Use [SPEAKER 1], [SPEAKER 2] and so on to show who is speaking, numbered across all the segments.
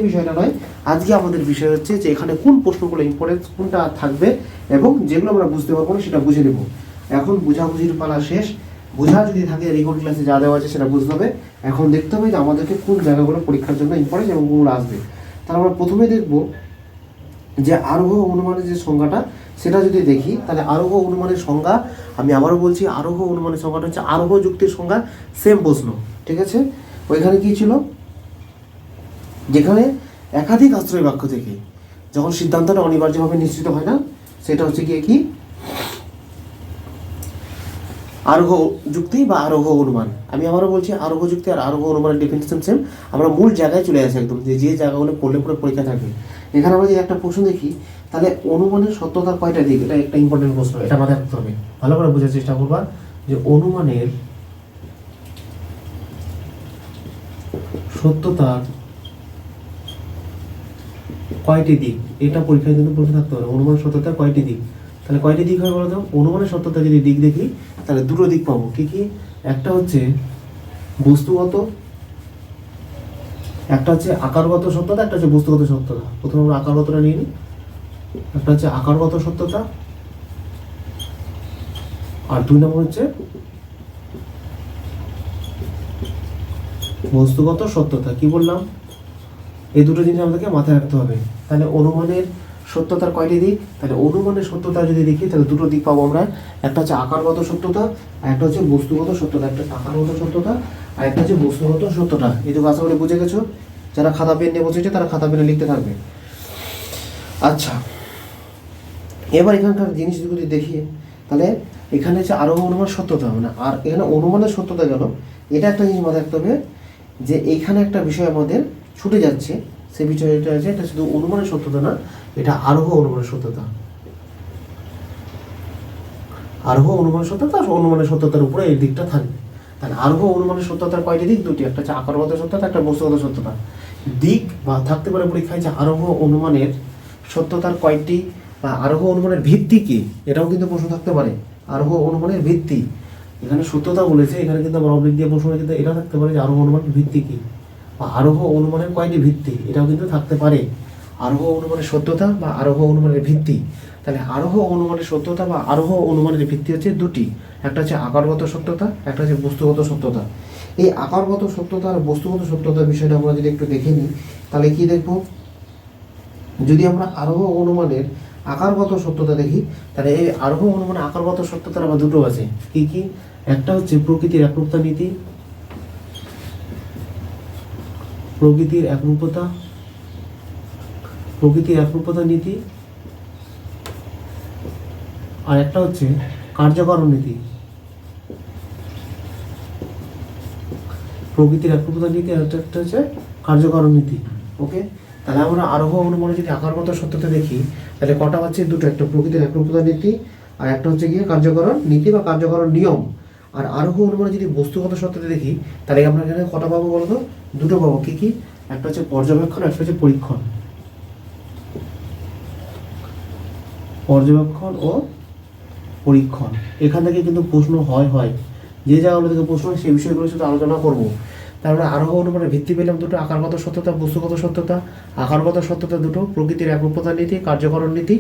[SPEAKER 1] বিষয়টা নয়, আজকে আমাদের বিষয় হচ্ছে যে এখানে কোন প্রশ্নগুলো ইম্পর্টেন্স, কোনটা থাকবে এবং যেগুলো আমরা বুঝতে পারবো না সেটা বুঝে নেব। এখন বুঝাবুঝির পালা শেষ। বোঝা যদি থাকে রেকর্ড ক্লাসে যা দেওয়া আছে সেটা বুঝতে হবে। এখন দেখতে হবে যে আমাদেরকে কোন জায়গাগুলো পরীক্ষার জন্য ইম্পর্টেন্ট এবং কোনগুলো আসবে। তাহলে আমরা প্রথমে দেখব যে আরোহ অনুমানের যে সংজ্ঞাটা সেটা যদি দেখি, তাহলে আরোহ অনুমানের সংজ্ঞা, আমি আবারও বলছি, আরোহ অনুমানের সংজ্ঞাটা হচ্ছে আরোহ যুক্তির সংজ্ঞা, সেম প্রশ্ন, ঠিক আছে। ওইখানে কি ছিল, যেখানে একাধিক আশ্রয় বাক্য থেকে যখন সিদ্ধান্তটা অনিবার্যভাবে নিশ্চিত হয় না, সেটা হচ্ছে গিয়ে কি আরোহ যুক্তি বা আরোহ অনুমান। আমি আবারও বলছি, আরোহ যুক্তি আর আরোহ অনুমানের ডেফিনিশন সেম। আমরা মূল জায়গায় চলে আসি একদম, যে জায়গাগুলো পড়লে পরে পরীক্ষা থাকবে। এখানে আমরা যদি একটা প্রশ্ন দেখি, তাহলে অনুমানের সত্যতার কয়টা দিক, এটা একটা ইম্পর্টেন্ট প্রশ্ন, এটা মাথায় রাখতে হবে। ভালো করে বোঝার চেষ্টা করবা যে অনুমানের সত্যতার কয়টি দিক, এটা পরীক্ষায় কিন্তু প্রশ্ন থাকতে পারে। অনুমানের সত্যতার কয়টি দিক, তাহলে কয়টি দিক হয় বলতো? অনুমানের সত্যতা যদি দিক দেখি, তাহলে দুটো দিক পাবো। কি কি? একটা হচ্ছে বস্তুগত, একটা হচ্ছে আকারগত সত্যতা, একটা হচ্ছে বস্তুগত সত্যতা। প্রথমে আমরা আকারগতটা নিয়ে নিই। একটা হচ্ছে আকারগত সত্যতা, আর 2 নম্বর হচ্ছে বস্তুগত সত্যতা। কি বললাম? এই দুটো জিনিস আমাদেরকে মাথায় রাখতে হবে। তাহলে অনুমানের সত্যতার কয়টি দিক? তাহলে অনুমানের সত্যতা যদি দেখি, তাহলে দুটো দিক পাবো আমরা। একটা হচ্ছে আকারগত সত্যতা, আর একটা হচ্ছে বস্তুগত সত্যতা। একটা আকারগত সত্যতা আর একটা হচ্ছে বস্তুগত সত্যতা। এই দুটো আশা করে বুঝে গেছো। যারা খাতা পেন নিয়ে বসেছে তারা খাতা পেনে লিখতে থাকবে। আচ্ছা, এবার এখানকার জিনিস যদি দেখি, তাহলে এখানে হচ্ছে আরোহ অনুমান সত্যতা, মানে আর এখানে অনুমানের সত্যতা গেল। এটা একটা জিনিস মাথায় রাখতে হবে যে এইখানে একটা বিষয় আমাদের ছুটে যাচ্ছে, সে বিষয়টা আছে, এটা শুধু অনুমানের সত্যতা না, এটা আরোহ অনুমানের সত্যতা। আরোহ অনুমানের সত্যতা আর অনুমানের সত্যতার উপরে এই দিকটা থাকবে। তাহলে আরোহ অনুমানের সত্যতার কয়টি দিক? দুটি, একটা হচ্ছে আকারগত সত্যতা, একটা বস্তুগত সত্যতা। দিক বা থাকতে পারে পরীক্ষায় যে আরোহ অনুমানের সত্যতার কয়টি বা আরোহ অনুমানের ভিত্তি কি, এটাও কিন্তু প্রশ্ন থাকতে পারে। আরোহ অনুমানের ভিত্তি, এখানে সত্যতা বলেছে, এখানে কিন্তু আমরা অবলিক দিয়ে প্রশ্ন, কিন্তু এটা থাকতে পারে যে আরোহ অনুমানের ভিত্তি কি বা আরোহ অনুমানের কয়টি ভিত্তি, এটাও কিন্তু থাকতে পারে। আরোহ অনুমানের সত্যতা বা আরোহ অনুমানের ভিত্তি। তাহলে আরোহ অনুমানের সত্যতা বা আরোহ অনুমানের ভিত্তি হচ্ছে দুটি, একটা হচ্ছে আকারগত সত্যতা, একটা হচ্ছে বস্তুগত সত্যতা। এই আকারগত সত্যতা আর বস্তুগত সত্যতার বিষয়টা আমরা যদি একটু দেখে নিই, তাহলে কি দেখব? যদি আমরা আরোহ অনুমানের আকারগত সত্যতা দেখি, তাহলে এই আরোহ অনুমানের আকারগত সত্যতার আবার দুটো আছে। কি কি? একটা হচ্ছে প্রকৃতির একরূপতা নীতি, প্রকৃতির একরূপতা নীতি, আর একটা হচ্ছে কার্যকরণ নীতি। প্রকৃতির একরূপতা নীতি আর একটা হচ্ছে কার্যকরণ নীতি। ওকে, তাহলে আমরা আরোহ অনুমানে যদি আকারগত সত্যতা দেখি, তাহলে কটা হচ্ছে? দুটো, একটা প্রকৃতির একরূপতা নীতি আর একটা হচ্ছে গিয়ে কার্যকরণ নীতি বা কার্যকরণ নিয়ম। আর আরোহ অনুমানে যদি বস্তুগত সত্যতা দেখি, তাহলে আমরা এখানে কটা পাবো বলতো? দুটো পাবো। কি কি? একটা হচ্ছে পর্যবেক্ষণ, একটা হচ্ছে পরীক্ষণ। পর্যবেক্ষণ ও পরীক্ষণ, এখান থেকে কিন্তু প্রশ্ন হয় যে জায়গাগুলো থেকে প্রশ্ন হয় সেই বিষয়গুলো শুধু আলোচনা করব। তারপরে আরোহ অনুমানের ভিত্তি পেলাম দুটো, আকারগত সত্যতা, বস্তুগত সত্যতা। আকারগত সত্যতা দুটো, প্রকৃতির একরূপতা নীতি, কার্যকরণ নীতি।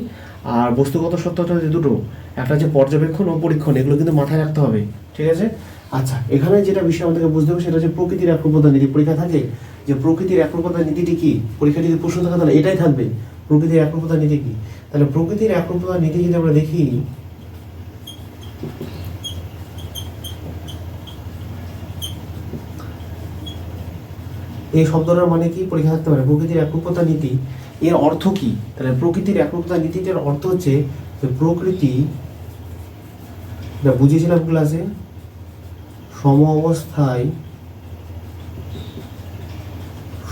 [SPEAKER 1] আর বস্তুগত সত্যতা দুটো, একটা হচ্ছে পর্যবেক্ষণ ও পরীক্ষণ। এগুলো কিন্তু মাথায় রাখতে হবে, ঠিক আছে। আচ্ছা, এখানে যেটা বিষয় আমাদেরকে বুঝতে হবে সেটা হচ্ছে প্রকৃতির একরূপতা নীতি। পরীক্ষা থাকে যে প্রকৃতির একরূপতা নীতিটি কি, পরীক্ষা যদি প্রশ্ন থাকে তাহলে এটাই থাকবে, প্রকৃতির একরূপতা নীতি কি। তাহলে প্রকৃতির একরূপতা নীতি যদি আমরা দেখি, এই শব্দটার মানে কি পরীক্ষা থাকতে পারে? প্রকৃতির একরূপতা নীতি, এর অর্থ কি? তাহলে প্রকৃতির একরূপতা নীতিটার অর্থ হচ্ছে যে প্রকৃতি, যা বুঝিয়েছিলাম ক্লাসে, সম অবস্থায়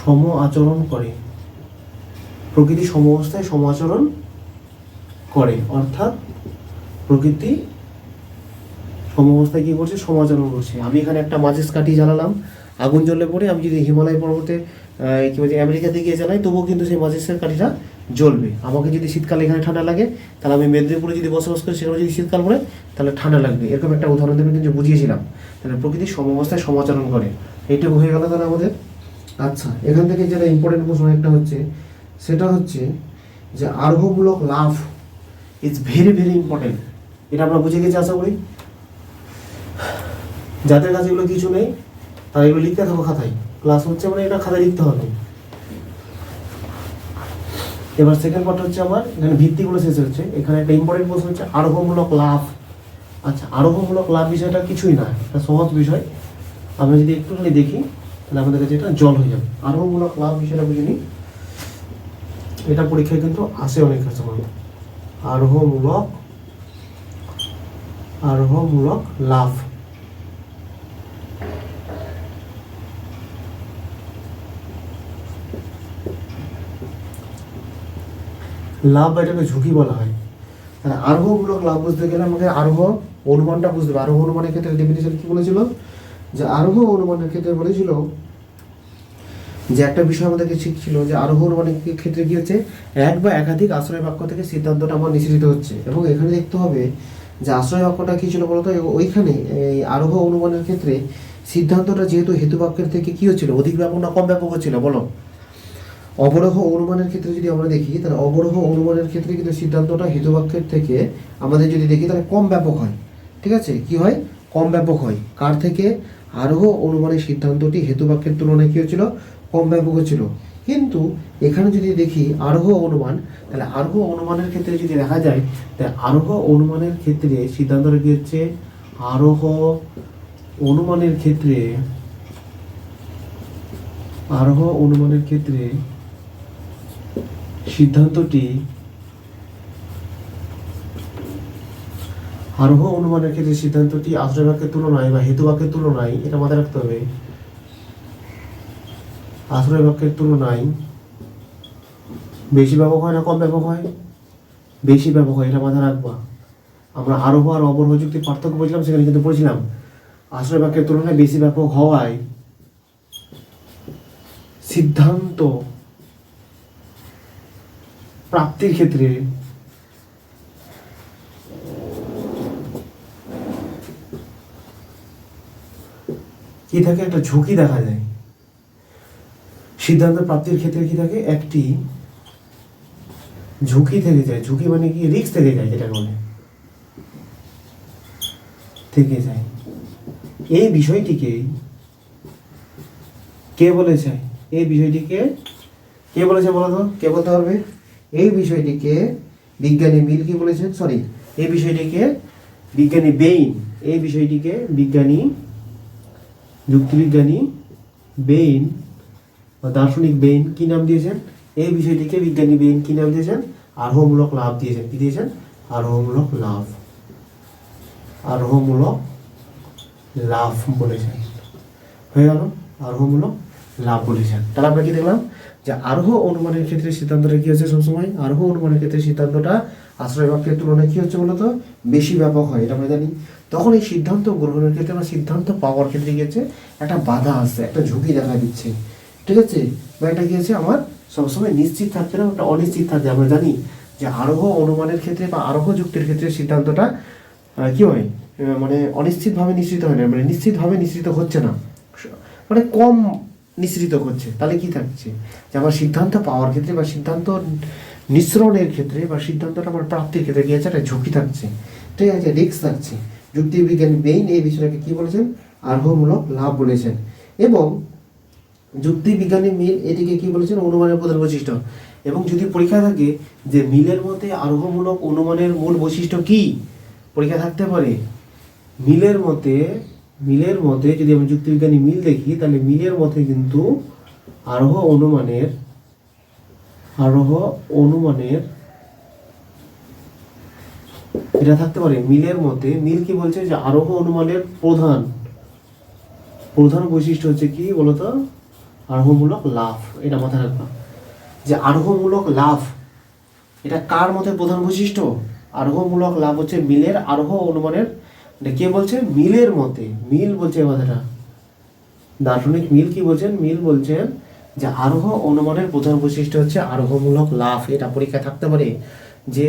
[SPEAKER 1] সম আচরণ করে। প্রকৃতি সম অবস্থায় সম আচরণ করে, অর্থাৎ প্রকৃতি সম অবস্থায় কি করছে? সম আচরণ করছে। আমি এখানে একটা মাচিস কাঠি জ্বালালাম, আগুন জ্বলে পড়ে আমি যদি হিমালয় পর্বতে কি বলছে আমেরিকাতে গিয়ে জ্বালাই, তবুও কিন্তু সেই মাচিসের কাঠিটা জ্বলবে। আমাকে যদি শীতকালে এখানে ঠান্ডা লাগে, তাহলে আমি মেদিনীপুরে যদি বসবাস করি, সেখানে যদি শীতকাল পড়ে তাহলে ঠান্ডা লাগবে। এরকম একটা উদাহরণ দেবে কিন্তু বুঝিয়েছিলাম। তাহলে প্রকৃতি সম অবস্থায় সমাচরণ করে, এইটুকু হয়ে গেল তাহলে আমাদের। আচ্ছা, এখান থেকে যেটা ইম্পর্টেন্ট প্রশ্ন একটা হচ্ছে, সেটা হচ্ছে যে আরোহমূলক লাভ ইজ ভেরি ভেরি ইম্পর্টেন্ট। এটা আমরা বুঝে গেছি আশা করি। যাদের কাছে এগুলো কিছু নেই তারা এগুলো লিখতে থাকো খাতায়, ক্লাস হচ্ছে মানে এটা খাতায় লিখতে হবে। এবার সেকেন্ড পার্ট হচ্ছে আমার এখানে ভিত্তিগুলো শেষ হচ্ছে। এখানে একটা ইম্পর্টেন্ট প্রশ্ন হচ্ছে আরোহমূলক লাভ। আচ্ছা, আরোহমূলক লাভ বিষয়টা কিছুই না, একটা সহজ বিষয়। আমরা যদি একটুখানি দেখি তাহলে আমাদের কাছে এটা জল হয়ে যাবে। আরোহমূলক লাভ বিষয়টা বুঝে নিই, এটা পরীক্ষায় কিন্তু আসে অনেক সময়। আরোহমূলক লাভ, লাভ বা এটাকে ঝুঁকি বলা হয়। তাহলে আরোহমূলক লাভ বুঝতে গেলে আমাকে আরোহ অনুমানটা বুঝতে হবে। আরোহ অনুমানের ক্ষেত্রে ডেফিনিশন কি বলেছিল, যে আরোহ অনুমানের ক্ষেত্রে বলেছিল যে একটা বিষয় আমাদেরকে শিখছিল যে আরোহ অনুমানের ক্ষেত্রে কি হচ্ছে, এক বা একাধিক আশ্রয় বাক্য থেকে সিদ্ধান্তটা আমার নিশ্চিত হচ্ছে। এবং এখানে দেখতে হবে যে আশ্রয় বাক্যটা কি ছিল বলতো, ওইখানে এই আরোহ অনুমানের ক্ষেত্রে সিদ্ধান্তটা যেহেতু হেতু বাক্যের থেকে কি হচ্ছিল, অধিক ব্যাপক না কম ব্যাপক হচ্ছিল বলো। অবরোহ অনুমানের ক্ষেত্রে যদি আমরা দেখি তাহলে অবরোহ অনুমানের ক্ষেত্রে কিন্তু সিদ্ধান্তটা হেতুবাক্যের থেকে আমাদের যদি দেখি তাহলে কম ব্যাপক হয়। ঠিক আছে, কি হয়, কম ব্যাপক হয়। কার থেকে, আরোহ অনুমানের সিদ্ধান্তটি হেতুবাক্যের তুলনায় কী হচ্ছিল, কম ব্যাপক হচ্ছিল। কিন্তু এখানে যদি দেখি আরোহ অনুমান, তাহলে আরোহ অনুমানের ক্ষেত্রে যদি দেখা যায়, তাহলে আরোহ অনুমানের ক্ষেত্রে সিদ্ধান্তটা কী হচ্ছে, আরোহ অনুমানের ক্ষেত্রে সিদ্ধান্তটি আরোহ অনুমানের ক্ষেত্রে সিদ্ধান্তটি আশ্রয় বাক্যের তুলনায় বা হেতু বাক্যের তুলনায়, এটা মাথায় রাখতে হবে, আশ্রয় বাক্যের তুলনায় বেশি ব্যাপক হয় না কম ব্যাপক হয়, বেশি ব্যাপক হয়, এটা মাথায় রাখবা। আমরা আরোহ আর অবরোহ যুক্তির পার্থক্য বুঝলাম, সেখানে কিন্তু পড়েছিলাম আশ্রয় বাক্যের তুলনায় বেশি ব্যাপক হওয়ায় সিদ্ধান্ত প্রাপ্তির ক্ষেত্রে কি থাকে, একটা ঝুঁকি দেখা যায়। সিদ্ধান্ত প্রাপ্তির ক্ষেত্রে কি থাকে, একটি ঝুঁকি থেকে যায়। ঝুঁকি মানে কি, রিস্ক থেকে যায়, যেটা বলে থেকে যায়। এই বিষয়টিকে কে বলেছে, এই বিষয়টিকে কে বলেছে বলো তো, কে বলতে পারবে? এই বিষয়টিকে বিজ্ঞানী মিল কি বলেছেন, সরি, এই বিষয়টিকে বিজ্ঞানী বেইন, এই বিষয়টিকে বিজ্ঞানী যুক্তিবিজ্ঞানী বেইন বা দার্শনিক বেইন কি নাম দিয়েছেন, এই বিষয়টিকে বিজ্ঞানী বেইন কি নাম দিয়েছেন, আরোহমূলক লাভ দিয়েছেন। কি দিয়েছেন, আরোহমূলক লাভ, আরোহমূলক লাভ বলেছেন। হয়ে গেল, আরোহমূলক লাভ বলেছেন। তাহলে আমরা কি দেখলাম, যে আরোহ অনুমানের ক্ষেত্রে সিদ্ধান্তটা কি হচ্ছে, সবসময় আরোহ অনুমানের ক্ষেত্রে সিদ্ধান্তটা আশ্রয় বাক্যের তুলনায় কি হচ্ছে বলতো, বেশি ব্যাপক হয়, এটা আমরা জানি। তখন এই সিদ্ধান্ত গ্রহণের ক্ষেত্রে বা সিদ্ধান্ত পাওয়ার ক্ষেত্রে কি হচ্ছে, একটা বাধা আসছে, একটা ঝুঁকি দেখা দিচ্ছে। ঠিক আছে, বা এটা কি হচ্ছে, আমার সবসময় নিশ্চিত থাকছে না, একটা অনিশ্চিত থাকছে। আমরা জানি যে আরোহ অনুমানের ক্ষেত্রে বা আরোহ যুক্তির ক্ষেত্রে সিদ্ধান্তটা কি হয়, মানে অনিশ্চিতভাবে নিশ্চিত হয় না, মানে নিশ্চিতভাবে নিশ্চিত হচ্ছে না, মানে কম নিশ্চিত হচ্ছে। তাহলে কি থাকছে, যে আমার সিদ্ধান্ত পাওয়ার ক্ষেত্রে বা সিদ্ধান্ত নিঃসরণের ক্ষেত্রে বা সিদ্ধান্তটা আমার প্রাপ্তির ক্ষেত্রে কি আছে, একটা ঝুঁকি থাকছে। ঠিক আছে, রিস্ক থাকছে। যুক্তিবিজ্ঞানী বেইন এই বিষয়টাকে কি বলেছেন, আরোহমূলক লাভ বলেছেন। এবং যুক্তিবিজ্ঞানী মিল এটিকে কি বলেছেন, অনুমানের প্রধান বৈশিষ্ট্য। এবং যদি পরীক্ষা থাকে যে মিলের মধ্যে আরোহমূলক অনুমানের মূল বৈশিষ্ট্য কি, পরীক্ষা থাকতে পারে মিলের মতে যদি আমি যুক্তিবিজ্ঞানী মিল দেখি, তাহলে মিলের মতে কিন্তু আরোহ অনুমানের এটা থাকতে পারে। মিলের মতে, মিল কি বলছে, যে আরোহ অনুমানের প্রধান বৈশিষ্ট্য হচ্ছে কি বলতো, আরোহমূলক লাভ। এটা মাথায় রাখবা যে আরোহমূলক লাভ এটা কার মতে প্রধান বৈশিষ্ট্য, আরোহমূলক লাভ হচ্ছে মিলের আরোহ অনুমানের, কে বলছে, মিলের মতে। মিল বলছে কথাটা, দার্শনিক মিল কি বলছেন, মিল বলছেন যে আরোহ অনুমানের প্রধান বৈশিষ্ট্য হচ্ছে আরোহমূলক লাভ। এটা পরীক্ষায় থাকতে পারে যে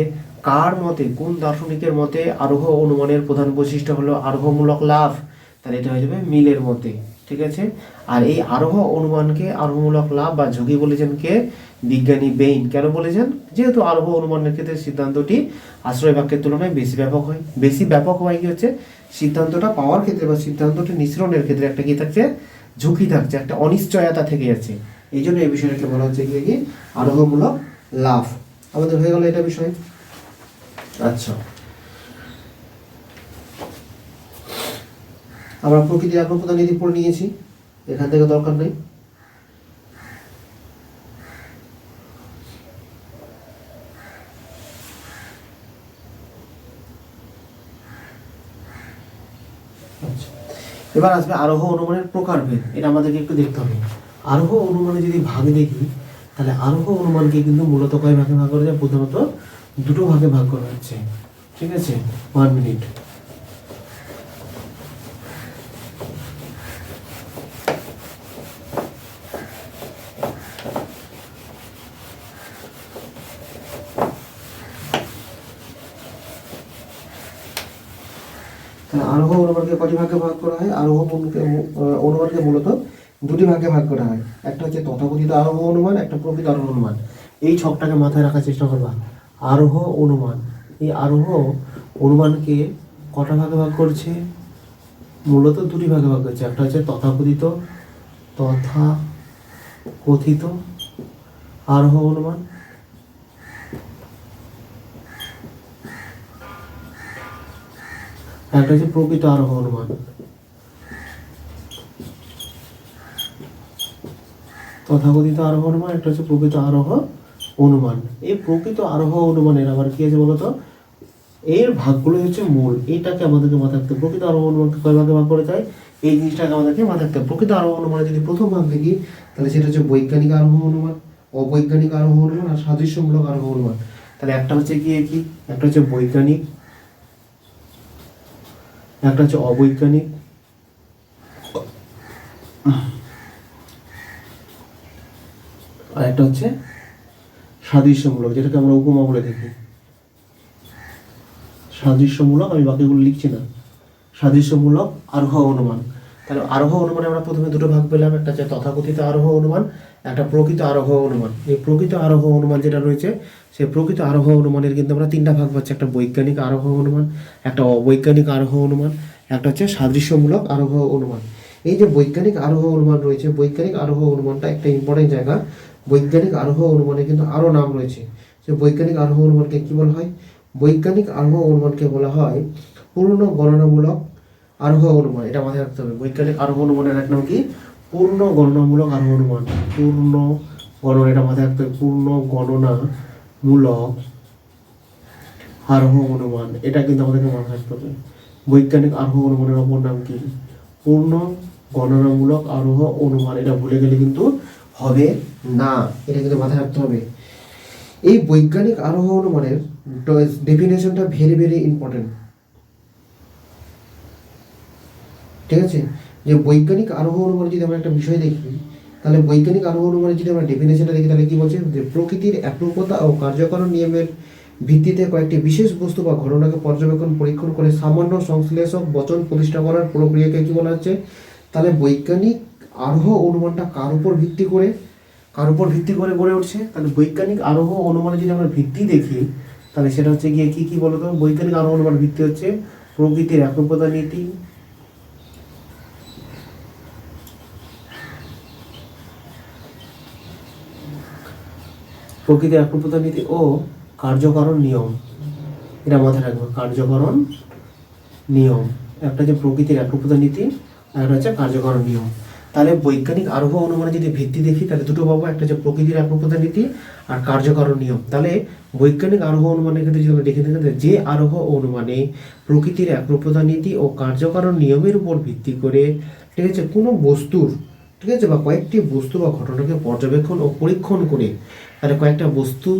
[SPEAKER 1] কার মতে, কোন দার্শনিকের মতে আরোহ অনুমানের প্রধান বৈশিষ্ট্য হলো আরোহমূলক লাভ, তাহলে এটা হয়ে যাবে মিলের মতে। ঠিক আছে। আর এই আরোহ অনুমানকে আরোহমূলক লাভ বা ঝুঁকি বলেছেন কে? বিজ্ঞানী বেইন। কেন বলেছেন? যেহেতু আরোহ অনুমানের ক্ষেত্রে সিদ্ধান্তটি আশ্রয় বাক্যের তুলনায় বেশি ব্যাপক হয়। বেশি ব্যাপক হয় কি হচ্ছে, সিদ্ধান্তটা পাওয়ার ক্ষেত্রে বা সিদ্ধান্তটি নিঃসরণের ক্ষেত্রে একটা কি থাকছে, ঝুঁকি থাকছে, একটা অনিশ্চয়তা থেকে যাচ্ছে। এই জন্য এই বিষয়টাকে বলা হচ্ছে কি আরোহমূলক লাভ। আমাদের হয়ে গেল এটা বিষয়। আচ্ছা, আমরা প্রকৃতির একরূপতা নীতি পড়ে নিয়েছি, এখান থেকে দরকার নেই। আচ্ছা, এবার আসবে আরোহ অনুমানের প্রকারভেদ। এটা আমাদেরকে একটু দেখতে হবে। আরোহ অনুমানে যদি ভাগ দেখি, তাহলে আরোহ অনুমানকে কিন্তু মূলত কয় ভাগে ভাগ করা যায়? প্রথমত দুটো ভাগে ভাগ করা হচ্ছে, ঠিক আছে। 1 মিনিট। আরোহ অনুমানকে কটি ভাগে ভাগ করা হয়? আরোহ অনুমানকে মূলত দুটি ভাগে ভাগ করা হয়। একটা হচ্ছে তথাকথিত আরোহ অনুমান, একটা প্রকৃত আরোহ অনুমান। এই ছকটাকে মাথায় রাখার চেষ্টা করবা। আরোহ অনুমান, এই আরোহ অনুমানকে কটা ভাগে ভাগ করছে? মূলত দুটি ভাগে ভাগ করছে। একটা হচ্ছে তথাকথিত আরোহ অনুমান, একটা হচ্ছে প্রকৃত আরোহ অনুমান। তথাকথিত আরোহ অনুমান, একটা হচ্ছে প্রকৃত আরোহ অনুমান। এই প্রকৃত আরোহ অনুমানের আবার কি আছে বলতো? এর ভাগগুলো হচ্ছে মূল। এটাকে আমাদেরকে মাথায় রাখতে হবে। প্রকৃত আরোহ অনুমানকে কয় ভাগে ভাগ করে যায়? এই জিনিসটাকে আমাদেরকে মাথায় রাখতে হবে। প্রকৃত আরোহ অনুমানে যদি প্রথম ভাগ দেখি, তাহলে সেটা হচ্ছে বৈজ্ঞানিক আরোহ অনুমান, অবৈজ্ঞানিক আরোহ অনুমান আর সাদৃশ্যমূলক আরোহ অনুমান। তাহলে একটা হচ্ছে কি, একটা হচ্ছে বৈজ্ঞানিক, একটা হচ্ছে অবৈজ্ঞানিক, আর একটা হচ্ছে সাদৃশ্যমূলক, যেটাকে আমরা উপমা বলে দেখি। সাদৃশ্যমূলক, আমি বাকিগুলো লিখছি না। সাদৃশ্যমূলক আরোহ অনুমান। তাহলে আরোহ অনুমানে আমরা প্রথমে দুটো ভাগ পেলাম, একটা হচ্ছে তথাকথিত আরোহ অনুমান, একটা প্রকৃত আরোহ অনুমান। এই প্রকৃত আরোহ অনুমান যেটা রয়েছে, সেই প্রকৃত আরোহ অনুমানের কিন্তু আমরা তিনটা ভাগ পাচ্ছি। একটা বৈজ্ঞানিক আরোহ অনুমান, একটা অবৈজ্ঞানিক আরোহ অনুমান, একটা হচ্ছে সাদৃশ্যমূলক আরোহ অনুমান। এই যে বৈজ্ঞানিক আরোহ অনুমান রয়েছে, বৈজ্ঞানিক আরোহ অনুমানটা একটা ইম্পর্টেন্ট জায়গা। বৈজ্ঞানিক আরোহ অনুমানে কিন্তু আরও নাম রয়েছে। যে বৈজ্ঞানিক আরোহ অনুমানকে কী বলা হয়? বৈজ্ঞানিক আরোহ অনুমানকে বলা হয় পূর্ণ গণনামূলক আরোহ অনুমান। এটা মাথায় রাখতে হবে। বৈজ্ঞানিক আরোহ অনুমানের এক নাম কি? পূর্ণ গণনামূলক আরোহ অনুমান। পূর্ণ গণনা, এটা মাথায় রাখতে হবে। পূর্ণ গণনামূলক আরোহ অনুমান, এটা কিন্তু আমাদেরকে মাথায় রাখতে হবে। বৈজ্ঞানিক আরোহ অনুমানের অপর নাম কি? পূর্ণ গণনামূলক আরোহ অনুমান। এটা ভুলে গেলে কিন্তু হবে না, এটা কিন্তু মাথায় রাখতে হবে। এই বৈজ্ঞানিক আরোহ অনুমানের ডেফিনেশনটা ভেরি ভেরি ইম্পর্টেন্ট, ঠিক আছে। যে বৈজ্ঞানিক আরোহ অনুমানে যদি আমরা একটা বিষয় দেখি, তাহলে বৈজ্ঞানিক আরোহ অনুমানে যদি আমরা ডেফিনেশনটা দেখি, তাহলে কি বলছে? যে প্রকৃতির একরূপতা ও কার্যকরণ নিয়মের ভিত্তিতে কয়েকটি বিশেষ বস্তু বা ঘটনাকে পর্যবেক্ষণ পরীক্ষণ করে সামান্য সংশ্লেষক বচন প্রতিষ্ঠা করার প্রক্রিয়াকে কি বলা হচ্ছে? তাহলে বৈজ্ঞানিক আরোহ অনুমানটা কার উপর ভিত্তি করে গড়ে উঠছে? তাহলে বৈজ্ঞানিক আরোহ অনুমানে যদি আমরা ভিত্তি দেখি, তাহলে সেটা হচ্ছে গিয়ে কি বলতো? বৈজ্ঞানিক আরোহ অনুমান ভিত্তি হচ্ছে প্রকৃতির একরূপতা নীতি, প্রকৃতির একরূপতা নীতি ও কার্যকরণ নিয়ম। এটা মাথায় রাখবো, কার্যকরণ নিয়ম। একটা হচ্ছে প্রকৃতির একরূপতা নীতি, আর একটা হচ্ছে কার্যকরণ নিয়ম। তাহলে বৈজ্ঞানিক আরোহ অনুমানে যদি ভিত্তি দেখি, তাহলে দুটো পাবো, একটা হচ্ছে প্রকৃতির একরূপতা নীতি আর কার্যকরণ নিয়ম। তাহলে বৈজ্ঞানিক আরোহ অনুমানের ক্ষেত্রে যদি আমরা দেখে থাকি, যে আরোহ অনুমানে প্রকৃতির একরূপতা নীতি ও কার্যকরণ নিয়মের উপর ভিত্তি করে, ঠিক আছে, কোনো বস্তুর, ঠিক আছে, বা কয়েকটি বস্তু বা ঘটনাকে পর্যবেক্ষণ ও পরীক্ষণ করে, তাহলে কয়েকটা বস্তু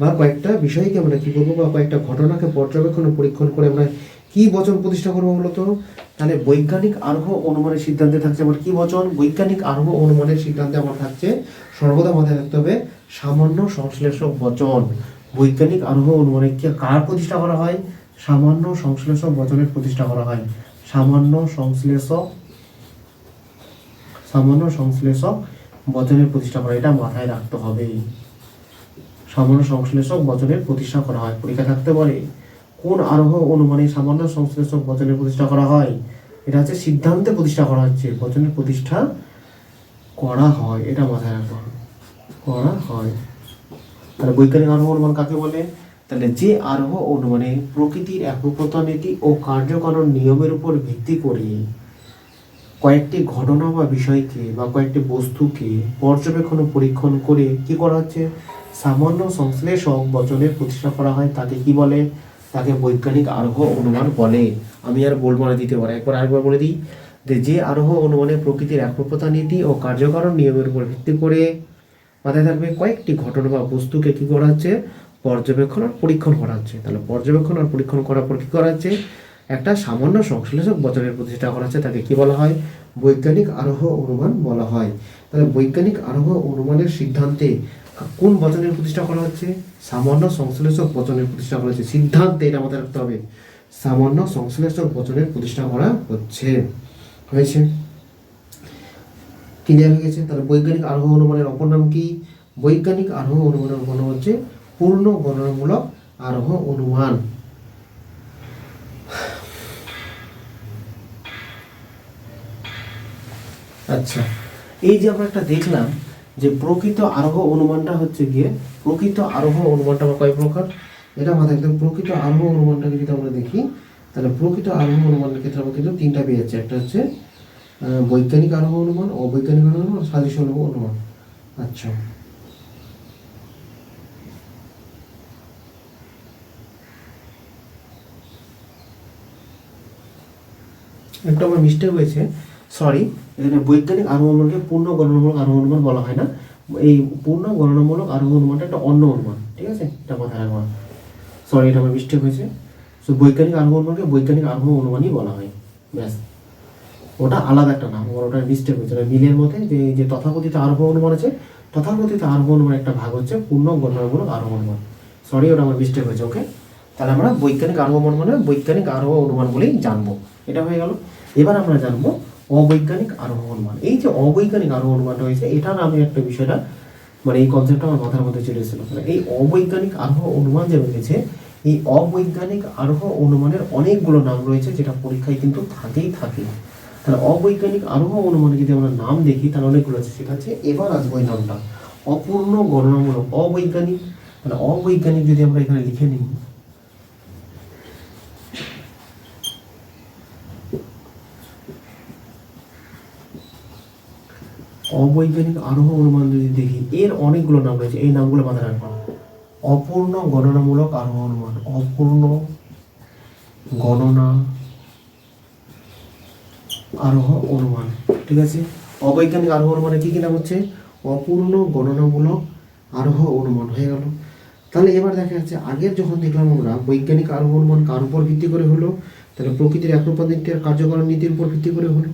[SPEAKER 1] বা কয়েকটা বিষয়কে আমরা কী করবো, বা কয়েকটা ঘটনাকে পর্যবেক্ষণ ও পরীক্ষণ করে আমরা কি বচন প্রতিষ্ঠা করবো বলতো? তাহলে বৈজ্ঞানিক আরোহ অনুমানের সিদ্ধান্তে থাকছে আমার কি বচন? বৈজ্ঞানিক আরোহ অনুমানের সিদ্ধান্তে আমার থাকছে সর্বদা মাথায় রাখতে হবে সামান্য সংশ্লেষক বচন। বৈজ্ঞানিক আরোহ অনুমানে কার প্রতিষ্ঠা করা হয়? সামান্য সংশ্লেষক বচনের প্রতিষ্ঠা করা হয়। সামান্য সংশ্লেষক সামান্য সংশ্লেষক বচনের প্রতিষ্ঠা করা, এটা মাথায় রাখতে হবে। সামান্য সংশ্লেষক বচনের প্রতিষ্ঠা করা হয়। পরীক্ষা থাকতে পারে কোন আরোহ অনুমানে সামান্য সংশ্লেষক বচনের প্রতিষ্ঠা করা হয়? এটা হচ্ছে সিদ্ধান্তে প্রতিষ্ঠা করা হচ্ছে, বচনের প্রতিষ্ঠা করা হয়, এটা মাথায় রাখতে হবে, করা হয়। তাহলে বৈজ্ঞানিক আরোহ অনুমান কাকে বলে? তাহলে যে আরোহ অনুমানে প্রকৃতির একরূপতা নীতি ও কার্যকারণ নিয়মের উপর ভিত্তি করে কয়েকটি ঘটনা বা বিষয়কে বা কয়েকটি বস্তুকে পর্যবেক্ষণ ও পরীক্ষণ করে কি করা হচ্ছে? সামান্য সংশ্লেষক বচনের প্রতিষ্ঠা করা হয়, তাকে কি বলে? তাকে বৈজ্ঞানিক আরোহ অনুমান বলে। আমি আর বলবো না, দিতে পারে, একবার আরেকবার বলে দিই যে আরোহ অনুমানে প্রকৃতির একরূপতা নীতি ও কার্যকারণ নিয়মের উপর ভিত্তি করে, মাথায় থাকবে, কয়েকটি ঘটনা বা বস্তুকে কি করা হচ্ছে? পর্যবেক্ষণ আর পরীক্ষণ করা হচ্ছে। তাহলে পর্যবেক্ষণ আর পরীক্ষণ করার পর কি করা হচ্ছে? একটা সামান্য সংশ্লেষক বচনের প্রতিষ্ঠা করা হচ্ছে, তাকে কি বলা হয়? বৈজ্ঞানিক আরোহ অনুমান বলা হয়। তাহলে বৈজ্ঞানিক আরোহ অনুমানের সিদ্ধান্তে কোন বচনের প্রতিষ্ঠা করা হচ্ছে? সামান্য সংশ্লেষক বচনের প্রতিষ্ঠা করা হচ্ছে। সিদ্ধান্তে, এটা মাথায় রাখতে হবে, সামান্য সংশ্লেষক বচনের প্রতিষ্ঠা করা হচ্ছে। হয়েছে? ক্লিয়ার হয়ে গেছে? তাহলে বৈজ্ঞানিক আরোহ অনুমানের অপর নাম কি? বৈজ্ঞানিক আরোহ অনুমানের অপর নাম হচ্ছে পূর্ণ গণনামূলক আরোহ অনুমান। আচ্ছা, এই যে আমরা একটা দেখলাম যে প্রকৃত আরোহ অনুমানটা হচ্ছে গিয়ে, প্রকৃত আরোহ অনুমানটা আমরা কয় প্রকার, এটা মাথায় রাখতে হবে। প্রকৃত আরোহ অনুমানটাকে যদি আমরা দেখি, তাহলে প্রকৃত আরোহ অনুমানের ক্ষেত্রে আমরা কিন্তু তিনটা পেয়ে যাচ্ছি। একটা হচ্ছে বৈজ্ঞানিক আরোহ অনুমান, অবৈজ্ঞানিক আরোহ অনুমান, সাদৃশ্য অনুমান। আচ্ছা, একটা আমার মিস্টেক হয়েছে, সরি। এখানে বৈজ্ঞানিক আরোহ অনুমানকে পূর্ণ গণনামূলক আরোহ অনুমান বলা হয় না। এই পূর্ণ গণনামূলক আরোহ অনুমানটা একটা অন্য অনুমান, ঠিক আছে? এটা মাথায় রাখবা, সরি, এটা আমার মিস্টেক হয়েছে। সো বৈজ্ঞানিক আরোহ অনুমানকে বৈজ্ঞানিক আরোহ অনুমানই বলা হয়, ব্যাস। ওটা আলাদা একটা নাম, ওটা মিস্টেক হয়েছে। মিলের মধ্যে যে তথাকথিত আরোহ অনুমান আছে, তথাকথিত আরোহ অনুমান একটা ভাগ হচ্ছে পূর্ণ গণনামূলক আরোহ অনুমান। সরি, ওটা আমার মিস্টেক হয়েছে। ওকে, তাহলে আমরা বৈজ্ঞানিক আরোহ অনুমান মানে বৈজ্ঞানিক আরোহ অনুমান বলেই জানবো, এটা হয়ে গেল। এবার আমরা জানবো অবৈজ্ঞানিক আরোহ অনুমান। এই যে অবৈজ্ঞানিক আরোহ অনুমানটা হয়েছে, এটা নামে একটা বিষয়টা, মানে এই কনসেপ্টটা আমার মাথার মধ্যে চলে এসেছিল। এই অবৈজ্ঞানিক আরোহ অনুমান যে রয়েছে, এই অবৈজ্ঞানিক আরোহ অনুমানের অনেকগুলো নাম রয়েছে, যেটা পরীক্ষায় কিন্তু থাকেই থাকে। তাহলে অবৈজ্ঞানিক আরোহ অনুমানে যদি আমরা নাম দেখি, তাহলে অনেকগুলো আছে। সেটা হচ্ছে, এবার আসবো এই নামটা, অপূর্ণ গণনামূলক অবৈজ্ঞানিক। তাহলে অবৈজ্ঞানিক যদি আমরা এখানে লিখে নিই, অবৈজ্ঞানিক আরোহ অনুমান যদি দেখি, এর অনেকগুলো নাম রয়েছে, এই নামগুলো মাথায় রাখবো। অপূর্ণ গণনামূলক আরোহ অনুমান, অপূর্ণ গণনা আরোহ অনুমান, ঠিক আছে? অবৈজ্ঞানিক আরোহ অনুমানে কি কি নাম হচ্ছে? অপূর্ণ গণনামূলক আরোহ অনুমান হয়ে গেল। তাহলে এবার দেখা যাচ্ছে, আগের যখন দেখলাম আমরা বৈজ্ঞানিক আরোহ অনুমান কার উপর ভিত্তি করে হলো, তাহলে প্রকৃতির একরূপতা নীতি আর কার্যকরণ নীতির উপর ভিত্তি করে হলো,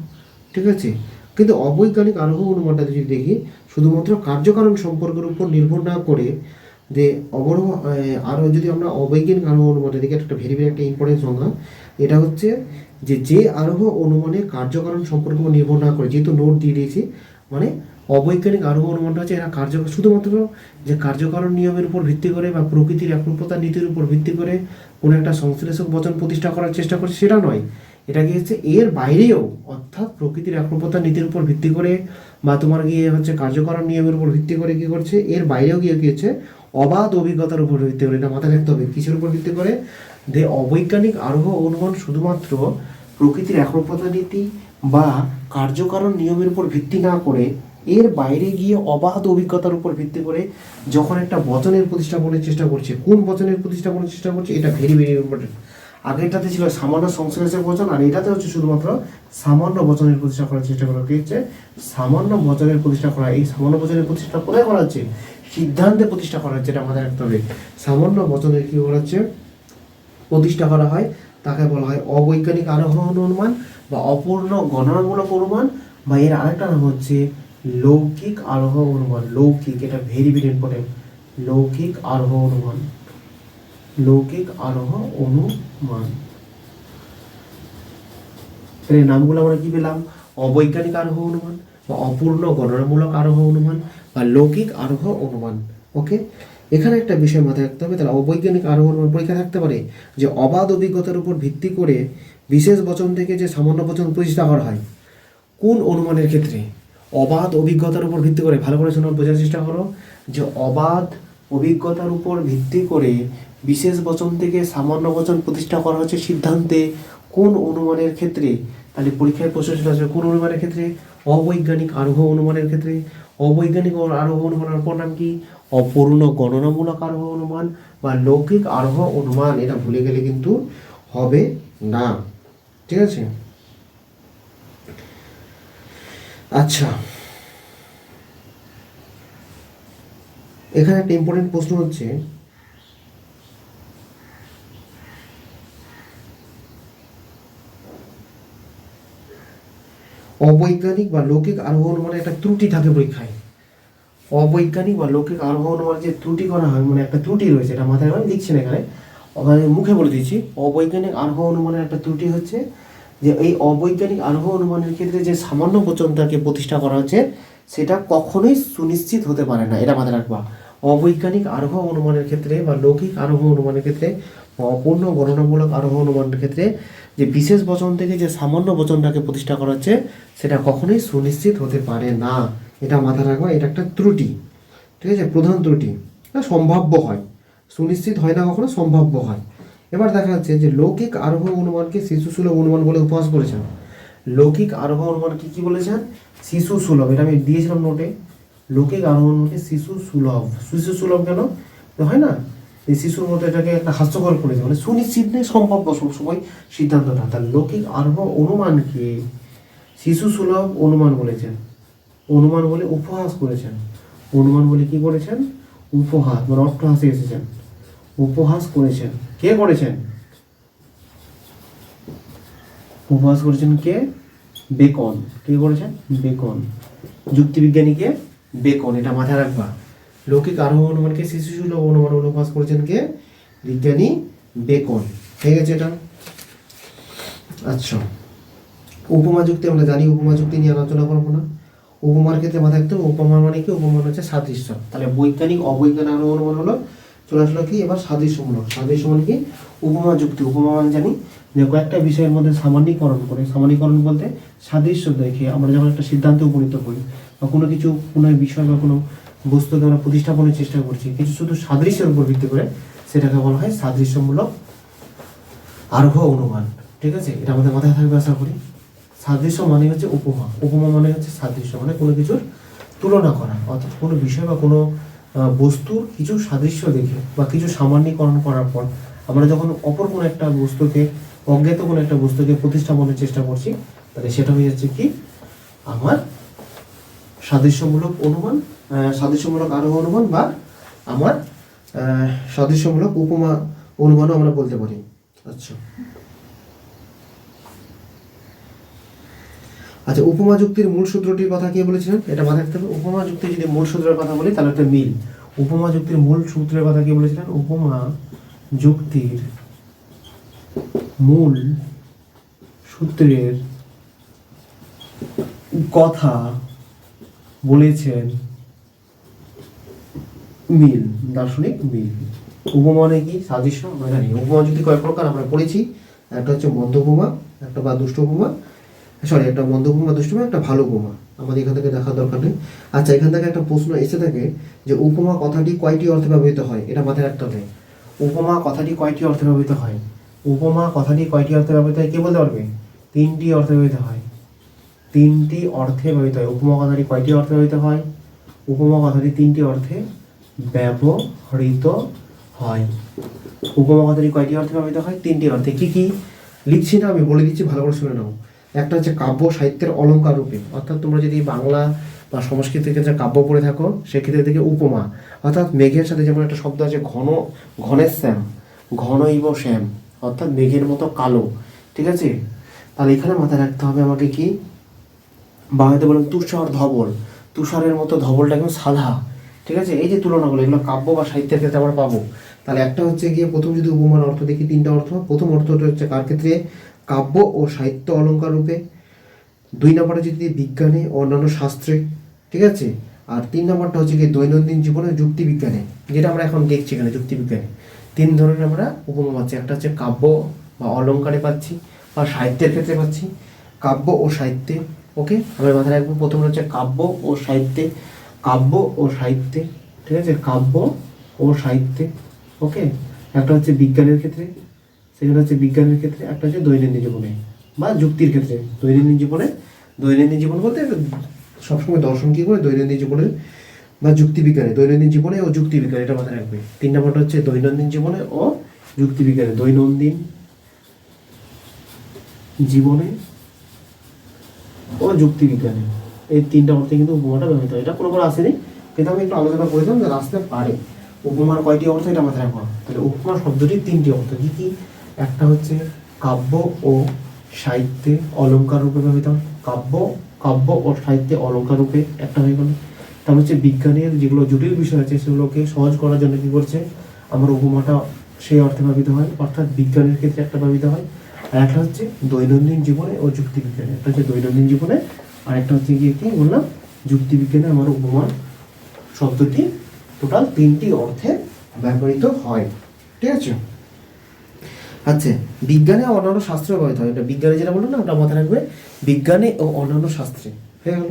[SPEAKER 1] ঠিক আছে? কিন্তু অবৈজ্ঞানিক আরোহ অনুমানটা যদি দেখি, শুধুমাত্র কার্যকারণ সম্পর্কের উপর নির্ভর না করে, যে অবরোহ আরও যদি আমরা অবৈজ্ঞানিক আরোহ অনুমানটা দেখি, একটা ভেরি ভেরি একটা ইম্পর্টেন্ট সংজ্ঞা, এটা হচ্ছে যে আরোহ অনুমানে কার্যকারণ সম্পর্কের উপর নির্ভর না করে, যেহেতু নোট দিয়ে দিয়েছি, মানে অবৈজ্ঞানিক আরোহ অনুমানটা হচ্ছে এরা শুধুমাত্র যে কার্যকারণ নিয়মের উপর ভিত্তি করে বা প্রকৃতির একরূপতা নীতির উপর ভিত্তি করে কোনো একটা সংশ্লেষক বচন প্রতিষ্ঠা করার চেষ্টা করছে, সেটা নয়। এটা কি হচ্ছে, এর বাইরেও, অর্থাৎ প্রকৃতির একরূপতা নীতির উপর ভিত্তি করে বা তোমার গিয়ে হচ্ছে কার্যকারণ নিয়মের উপর ভিত্তি করে কি করছে, এর বাইরেও গিয়ে কি হচ্ছে, অবাধ অভিজ্ঞতার উপর ভিত্তি করে। এটা মাথায় রাখতে হবে, কিসের উপর ভিত্তি করে? যে অবৈজ্ঞানিক আরোহ অনুমান শুধুমাত্র প্রকৃতির একরূপতা নীতি বা কার্যকারণ নিয়মের উপর ভিত্তি না করে, এর বাইরে গিয়ে অবাধ অভিজ্ঞতার উপর ভিত্তি করে যখন একটা বচনের প্রতিষ্ঠাপনের চেষ্টা করছে, কোন বচনের প্রতিষ্ঠাপনের চেষ্টা করছে, এটা ভেরি ভেরি ইম্পর্টেন্ট। আগেরটাতে ছিল সামান্য সংশ্লেষের বচন, আর এটাতে হচ্ছে শুধুমাত্র সামান্য বচনের প্রতিষ্ঠা করার চেষ্টা করা। কি হচ্ছে, সামান্য বচনের প্রতিষ্ঠা করা। এই সামান্য বচনের প্রতিষ্ঠা কোথায় করা হচ্ছে? সিদ্ধান্তে প্রতিষ্ঠা করা হচ্ছে, এটা আমাদের রাখতে হবে। সামান্য বচনের কি করা হচ্ছে? প্রতিষ্ঠা করা হয়, তাকে বলা হয় অবৈজ্ঞানিক আরোহ অনুমান বা অপূর্ণ গণনামূলক অনুমান, বা এর আরেকটা নাম হচ্ছে লৌকিক আরোহ অনুমান। লৌকিক, এটা ভেরি ভেরি ইম্পর্টেন্ট, লৌকিক আরোহ অনুমান, লৌকিক আরোহ অনুমান। এই নামগুলো আমরা কি পেলাম? অবৈজ্ঞানিক আরোহ অনুমান, বা অপূর্ণ গণনামূলক আরোহ অনুমান বা লৌকিক আরোহ অনুমান। ওকে, এখানে একটা বিষয় মাথায় রাখতে হবে। তাহলে অবৈজ্ঞানিক আরোহ অনুমান পরীক্ষা থাকতে পারে যে অবাধ অভিজ্ঞতার উপর ভিত্তি করে বিশেষ বচন থেকে যে সামান্য বচন প্রতিষ্ঠা করা হয়। কোন অনুমানের ক্ষেত্রে? অবাধ অভিজ্ঞতার উপর ভিত্তি করে, ভালো করে শোনো, বোঝার চেষ্টা করো, যে অবাধ অভিজ্ঞতার উপর ভিত্তি করে বিশেষ বচন থেকে সামান্য বচন প্রতিষ্ঠা করা হচ্ছে সিদ্ধান্তে কোন অনুমানের ক্ষেত্রে? তাহলে পরীক্ষায় প্রশ্ন চলে আসবে কোন অনুমানের ক্ষেত্রে? অবৈজ্ঞানিক আরোহ অনুমানের ক্ষেত্রে। অবৈজ্ঞানিক আরোহ অনুমানের অপর নাম কি? অপূর্ণ গণনামূলক আরোহ অনুমান বা লৌকিক আরোহ অনুমান। এটা ভুলে গেলে কিন্তু হবে না, ঠিক আছে? আচ্ছা, এখানে একটা ইম্পর্টেন্ট প্রশ্ন হচ্ছে, অবৈজ্ঞানিক বা লৌকিক আরোহ অনুমানে একটা ত্রুটি থাকে পরীক্ষায়। অবৈজ্ঞানিক বা লৌকিক আরোহ অনুমানে যে ত্রুটি করা হয়, মানে একটা ত্রুটি রয়েছে, এটা মাথায় আমি লিখছি না এখানে, মুখে বলে দিচ্ছি। অবৈজ্ঞানিক আরোহ অনুমানের একটা ত্রুটি হচ্ছে যে এই অবৈজ্ঞানিক আরোহ অনুমানের ক্ষেত্রে যে সামান্য বচনটাকে প্রতিষ্ঠা করা হচ্ছে সেটা কখনোই সুনিশ্চিত হতে পারে না, এটা মাথায় রাখবা। অবৈজ্ঞানিক আরোহ অনুমানের ক্ষেত্রে বা লৌকিক আরোহ অনুমানের ক্ষেত্রে, অপূর্ণ গণনামূলক আরোহ অনুমানের ক্ষেত্রে যে বিশেষ বচন থেকে যে সামান্য বচনটাকে প্রতিষ্ঠা করা হচ্ছে সেটা কখনোই সুনিশ্চিত হতে পারে না, এটা মাথায় রাখবা। এটা একটা ত্রুটি, ঠিক আছে, প্রধান ত্রুটি। সম্ভাব্য হয়, সুনিশ্চিত হয় না, কখনো সম্ভাব্য হয়। এবার দেখা যাচ্ছে যে লৌকিক আরোহ অনুমানকে শিশুসুলভ অনুমান বলে উপহাস করেছেন। লৌকিক আরোহ অনুমান কি বলেছেন? শিশু সুলভ, এটা আমি দিয়েছিলাম নোটে। লৌকিক আরোহ অনুমানকে শিশু সুলভ। শিশু সুলভ কেন হয় না? এই শিশুর মতো এটাকে একটা হাস্যকর করেছে, মানে সুনিশ্চিত নেই, সম্ভাব্য সবসময় সিদ্ধান্তটা। তার লৌকিক আরোহ অনুমানকে শিশু সুলভ অনুমান বলেছেন, অনুমান বলে উপহাস করেছেন। অনুমান বলে কি করেছেন? উপহাস, মানে অট্টহাসে এসেছেন, উপহাস করেছেন। কে করেছেন? উপহাস করেছেন কে? বেকন। কে করেছেন? বেকন। যুক্তিবিজ্ঞানী কে? বেকন, এটা মাথায় রাখবা। লৌকিক আরোহ অনুমানকে শিশুসুলভ অনুমান বলে উপহাস করেছেন কে? বিজ্ঞানী বেকন। ঠিক আছে এটা? আচ্ছা, উপমা যুক্তি আমরা জানি, উপমা যুক্তি নিয়ে আলোচনা করবো না। উপমার ক্ষেত্রে মাথায় রাখতে হবে উপমা মানে কি? উপমা হচ্ছে সাদৃশ্য। তাহলে বৈজ্ঞানিক অবৈজ্ঞানিক আরোহ অনুমান হলো, চলে আসলো কি এবার সাদৃশ্যমূলক। সাদৃশ্য মানে কি? উপমা যুক্তি। উপমা মানে জানি যে কয়েকটা বিষয়ের মধ্যে সামান্যীকরণ করে, সামান্যীকরণ বলতে সাদৃশ্য দেখে আমরা যখন একটা সিদ্ধান্তে উপনীত হই বা কোনো কিছু, কোনো বিষয় বা কোনো বস্তুকে আমরা প্রতিস্থাপনের চেষ্টা করছি কিছু শুধু সাদৃশ্যের উপর ভিত্তি করে, সেটাকে বলা হয় সাদৃশ্যমূলক আরোহ অনুমান। ঠিক আছে, এটা আমাদের মাথায় থাকবে আশা করি। সাদৃশ্য মানে হচ্ছে উপমা, উপমা মানে হচ্ছে সাদৃশ্য, মানে কোনো কিছুর তুলনা করা, অর্থাৎ কোনো বিষয় বা কোনো বস্তুর কিছু সাদৃশ্য দেখে বা কিছু সামান্যীকরণ করার পর আমরা যখন অপর কোনো একটা বস্তুকে, অজ্ঞাত কোনো একটা বস্তুকে প্রতিস্থাপনের চেষ্টা করছি, তাহলে সেটা হয়ে যাচ্ছে কি আমার সাদৃশ্যমূলক অনুমান, সাদৃশ্যমূলক আরোহ অনুমান, বা আমার সাদৃশ্যমূলক উপমা অনুমানও আমরা বলতে পারি। আচ্ছা আচ্ছা, উপমা যুক্তির মূল সূত্রটির কথা কে বলেছিলেন? এটা মাথায় রাখতে হবে। উপমা যুক্তির যদি মূল সূত্রের কথা বলি তাহলে একটা মিল। উপমা যুক্তির মূল সূত্রের কথা কে বলেছিলেন? উপমা যুক্তির মূল সূত্রের কথা বলেছেন মিল, দার্শনিক মিল। উপমা মানে কি? সাদৃশ্য আমরা জানি। উপমা যুক্তি কয় প্রকার আমরা পড়েছি? একটা হচ্ছে মন্দ উপমা, একটা বা দুষ্ট উপমা, সরি একটা মন্দ উপমা, দুষ্ট উপমা, একটা ভালো উপমা। আমাদের এখান থেকে দেখার দরকার নেই। আচ্ছা, এখান থেকে একটা প্রশ্ন এসে থাকে যে উপমা কথাটি কয়টি অর্থে ব্যবহৃত হয়? এটা মাথায় রাখতে হবে। উপমা কথাটি কয়টি অর্থে ব্যবহৃত হয়? উপমা কথাটি কয়টি অর্থে ব্যবহৃত হয় কে বলতে পারবে? তিনটি অর্থে ব্যবহৃত হয়। তিনটি অর্থে ব্যবহৃত হয়। উপমা কথাটি কয়টি অর্থে ব্যবহৃত হয়? উপমা কথাটি তিনটি অর্থে ব্যবহৃত হয়। উপমা কথাটি কয়টি অর্থে ব্যবহৃত হয়? তিনটি অর্থে। কি কি লিখছি না, আমি বলে দিচ্ছি, ভালো করে শুনে নাও। একটা হচ্ছে কাব্য সাহিত্যের অলঙ্কার রূপে, অর্থাৎ তোমরা যদি বাংলা বা সংস্কৃতের ক্ষেত্রে কাব্য পড়ে থাকো সেক্ষেত্রে থেকে উপমা, অর্থাৎ মেঘের সাথে যেমন একটা শব্দ আছে ঘন, ঘনের শ্যাম, ঘনইব শ্যাম, অর্থাৎ মেঘের মতো কালো। ঠিক আছে, তাহলে এখানে মাথায় রাখতে হবে আমাকে কি, বাংলাতে বলেন তুষার ধবল, তুষারের মতো ধবলটা কিন্তু সাদা। ঠিক আছে, এই যে তুলনাগুলো এগুলো কাব্য বা সাহিত্যের ক্ষেত্রে আমরা পাবো। তাহলে একটা হচ্ছে গিয়ে প্রথম যদি উপমার অর্থ দেখি তিনটা অর্থ। প্রথম অর্থটা হচ্ছে কার ক্ষেত্রে? কাব্য ও সাহিত্য অলঙ্কার রূপে। 2 নম্বরটা যদি বিজ্ঞানে ও অন্যান্য শাস্ত্রে, ঠিক আছে। আর 3 নম্বরটা হচ্ছে কি দৈনন্দিন জীবনে যুক্তিবিজ্ঞানে, যেটা আমরা এখন দেখছি এখানে যুক্তিবিজ্ঞানে 3 ধরনের আমরা উপমা পাচ্ছি। একটা হচ্ছে কাব্য বা অলঙ্কারে পাচ্ছি বা সাহিত্যের ক্ষেত্রে পাচ্ছি, কাব্য ও সাহিত্যে। ওকে, আমরা মাথায় রাখবো প্রথমে হচ্ছে কাব্য ও সাহিত্যে, কাব্য ও সাহিত্যে, ঠিক আছে, কাব্য ও সাহিত্যে। ওকে, একটা হচ্ছে বিজ্ঞানের ক্ষেত্রে, সেখানে হচ্ছে বিজ্ঞানের ক্ষেত্রে, একটা হচ্ছে দৈনন্দিন জীবনে বা যুক্তির ক্ষেত্রে। দৈনন্দিন জীবনে, দৈনন্দিন জীবন বলতে সবসময় দর্শন কী করে দৈনন্দিন জীবনের বা যুক্তিবিজ্ঞানে, দৈনন্দিন জীবনে ও যুক্তিবিজ্ঞানে, এটা মাথায় রাখবে। 3 নম্বরটা হচ্ছে দৈনন্দিন জীবনে ও যুক্তিবিজ্ঞানে, দৈনন্দিন জীবনে ও যুক্তিবিজ্ঞানে, এই 3টা অর্থে কিন্তু উপমাটা ব্যবহৃত হয়। এটা কোনোবার আসেনি, কিন্তু আমি একটু আলোচনা করেছিলাম যে আসতে পারে। উপমার কয়টি অর্থ এটা মাথায় রাখবো। তাহলে উপমা শব্দটির 3টি অর্থ কী কী? একটা হচ্ছে কাব্য ও সাহিত্যে অলঙ্কার রূপে ব্যবহৃত হয়, কাব্য ও সাহিত্যে অলঙ্কার রূপে একটা হয়ে গেল। তারপর হচ্ছে বিজ্ঞানের যেগুলো জটিল বিষয় আছে সেগুলোকে সহজ করার জন্য কী করছে, আমার উপমাটা সেই অর্থে ব্যবহৃত হয়, অর্থাৎ বিজ্ঞানের ক্ষেত্রে একটা ব্যবহৃত হয়। আর একটা হচ্ছে দৈনন্দিন জীবনে ও যুক্তিবিজ্ঞানে, একটা হচ্ছে দৈনন্দিন জীবনে, আর একটা হচ্ছে গিয়ে কি বললাম যুক্তিবিজ্ঞানে আমার উপমা শব্দটি টোটাল 3টি অর্থে ব্যবহৃত হয়, ঠিক আছে। আচ্ছা, বিজ্ঞানে ও অন্যান্য শাস্ত্রে ব্যবহৃত হয়। এটা বিজ্ঞানে যেটা বললো না ওটা মাথায় রাখবে, বিজ্ঞানে ও অন্যান্য শাস্ত্রে হয়ে গেল।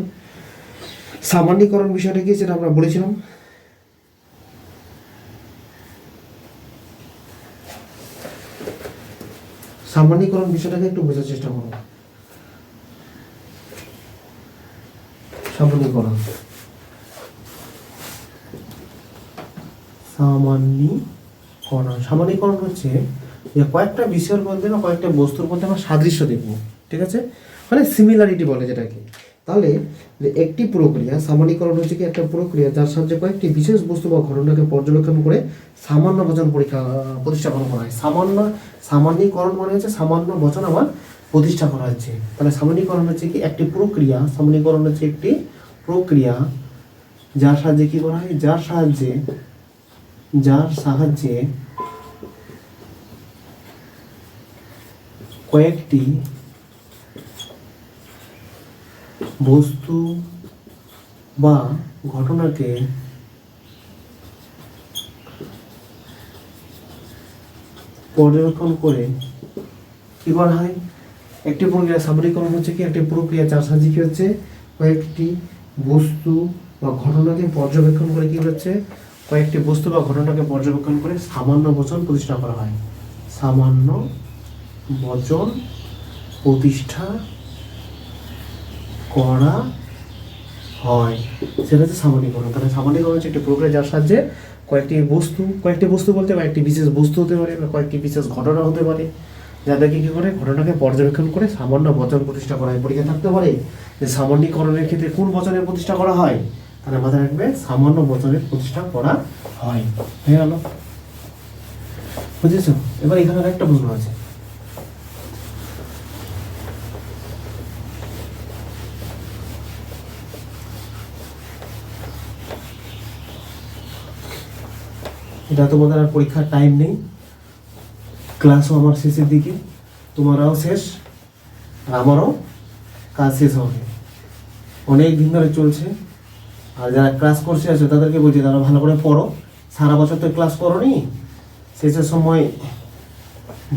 [SPEAKER 1] সামান্যীকরণ বিষয়টা কি সেটা আমরা বলেছিলাম। সামান্যীকরণ বিষয়টাকে একটু বোঝার চেষ্টা করো। সামান্যীকরণ, সামান্যীকরণ হচ্ছে যে কয়েকটা বিষয়ের মধ্যে বা কয়েকটা বস্তুর মধ্যে আমরা সাদৃশ্য দেখবো, ঠিক আছে, মানে সিমিলারিটি বলে যেটাকে। তাহলে একটি প্রক্রিয়া, সামান্যীকরণ হচ্ছে কি একটা প্রক্রিয়া যার সাহায্যে কয়েকটি বিশেষ বস্তু বা ঘটনাকে পর্যবেক্ষণ করে সামান্য বচন প্রতিস্থাপন করা হয়। সামান্যীকরণ মানে হচ্ছে সামান্য বচন আবার প্রতিষ্ঠা করা হচ্ছে। তাহলে সামান্যীকরণ হচ্ছে কি একটি প্রক্রিয়া, সামান্যীকরণ হচ্ছে একটি প্রক্রিয়া যার সাহায্যে কি করা হয়, যার সাহায্যে কয়েকটি বস্তু বা ঘটনাকে পর্যবেক্ষণ করে কি করা হয়, একটি প্রক্রিয়া। সামান্যীকরণ হচ্ছে কি একটি প্রক্রিয়া যার সাহায্যে কি হচ্ছে কয়েকটি বস্তু বা ঘটনাকে পর্যবেক্ষণ করে কি হচ্ছে কয়েকটি বস্তু বা ঘটনাকে পর্যবেক্ষণ করে সামান্য বচন প্রতিষ্ঠা করা হয়। সামান্য বচন প্রতিষ্ঠা করা হয়, সেটা হচ্ছে সামান্যীকরণ। তাহলে সামান্যীকরণ হচ্ছে একটি প্রক্রিয়া যার সাহায্যে কয়েকটি বস্তু বলতে কয়েকটি বিশেষ বস্তু হতে পারে বা কয়েকটি বিশেষ ঘটনা হতে পারে, যাদেরকে কী করে ঘটনাকে পর্যবেক্ষণ করে সামান্য বচন প্রতিষ্ঠা করা হয়। পরীক্ষা থাকতে পারে যে সামান্যীকরণের ক্ষেত্রে কোন বচনের প্রতিষ্ঠা করা হয়, তাহলে মাথায় রাখবে সামান্য বচনের প্রতিষ্ঠা করা হয়। হয়ে গেল, বুঝেছো? এবার এখানে একটা প্রশ্ন আছে, এটা তোমাদের আর পরীক্ষার টাইম নেই, ক্লাসও আমার শেষের দিকে, তোমারাও শেষ আর আমারও কাজ শেষ হবে, অনেক দিন ধরে চলছে। আর যারা ক্লাস করছে আছে তাদেরকে বলছি তারা ভালো করে পড়ো, সারা বছর তো ক্লাস করোনি, শেষের সময়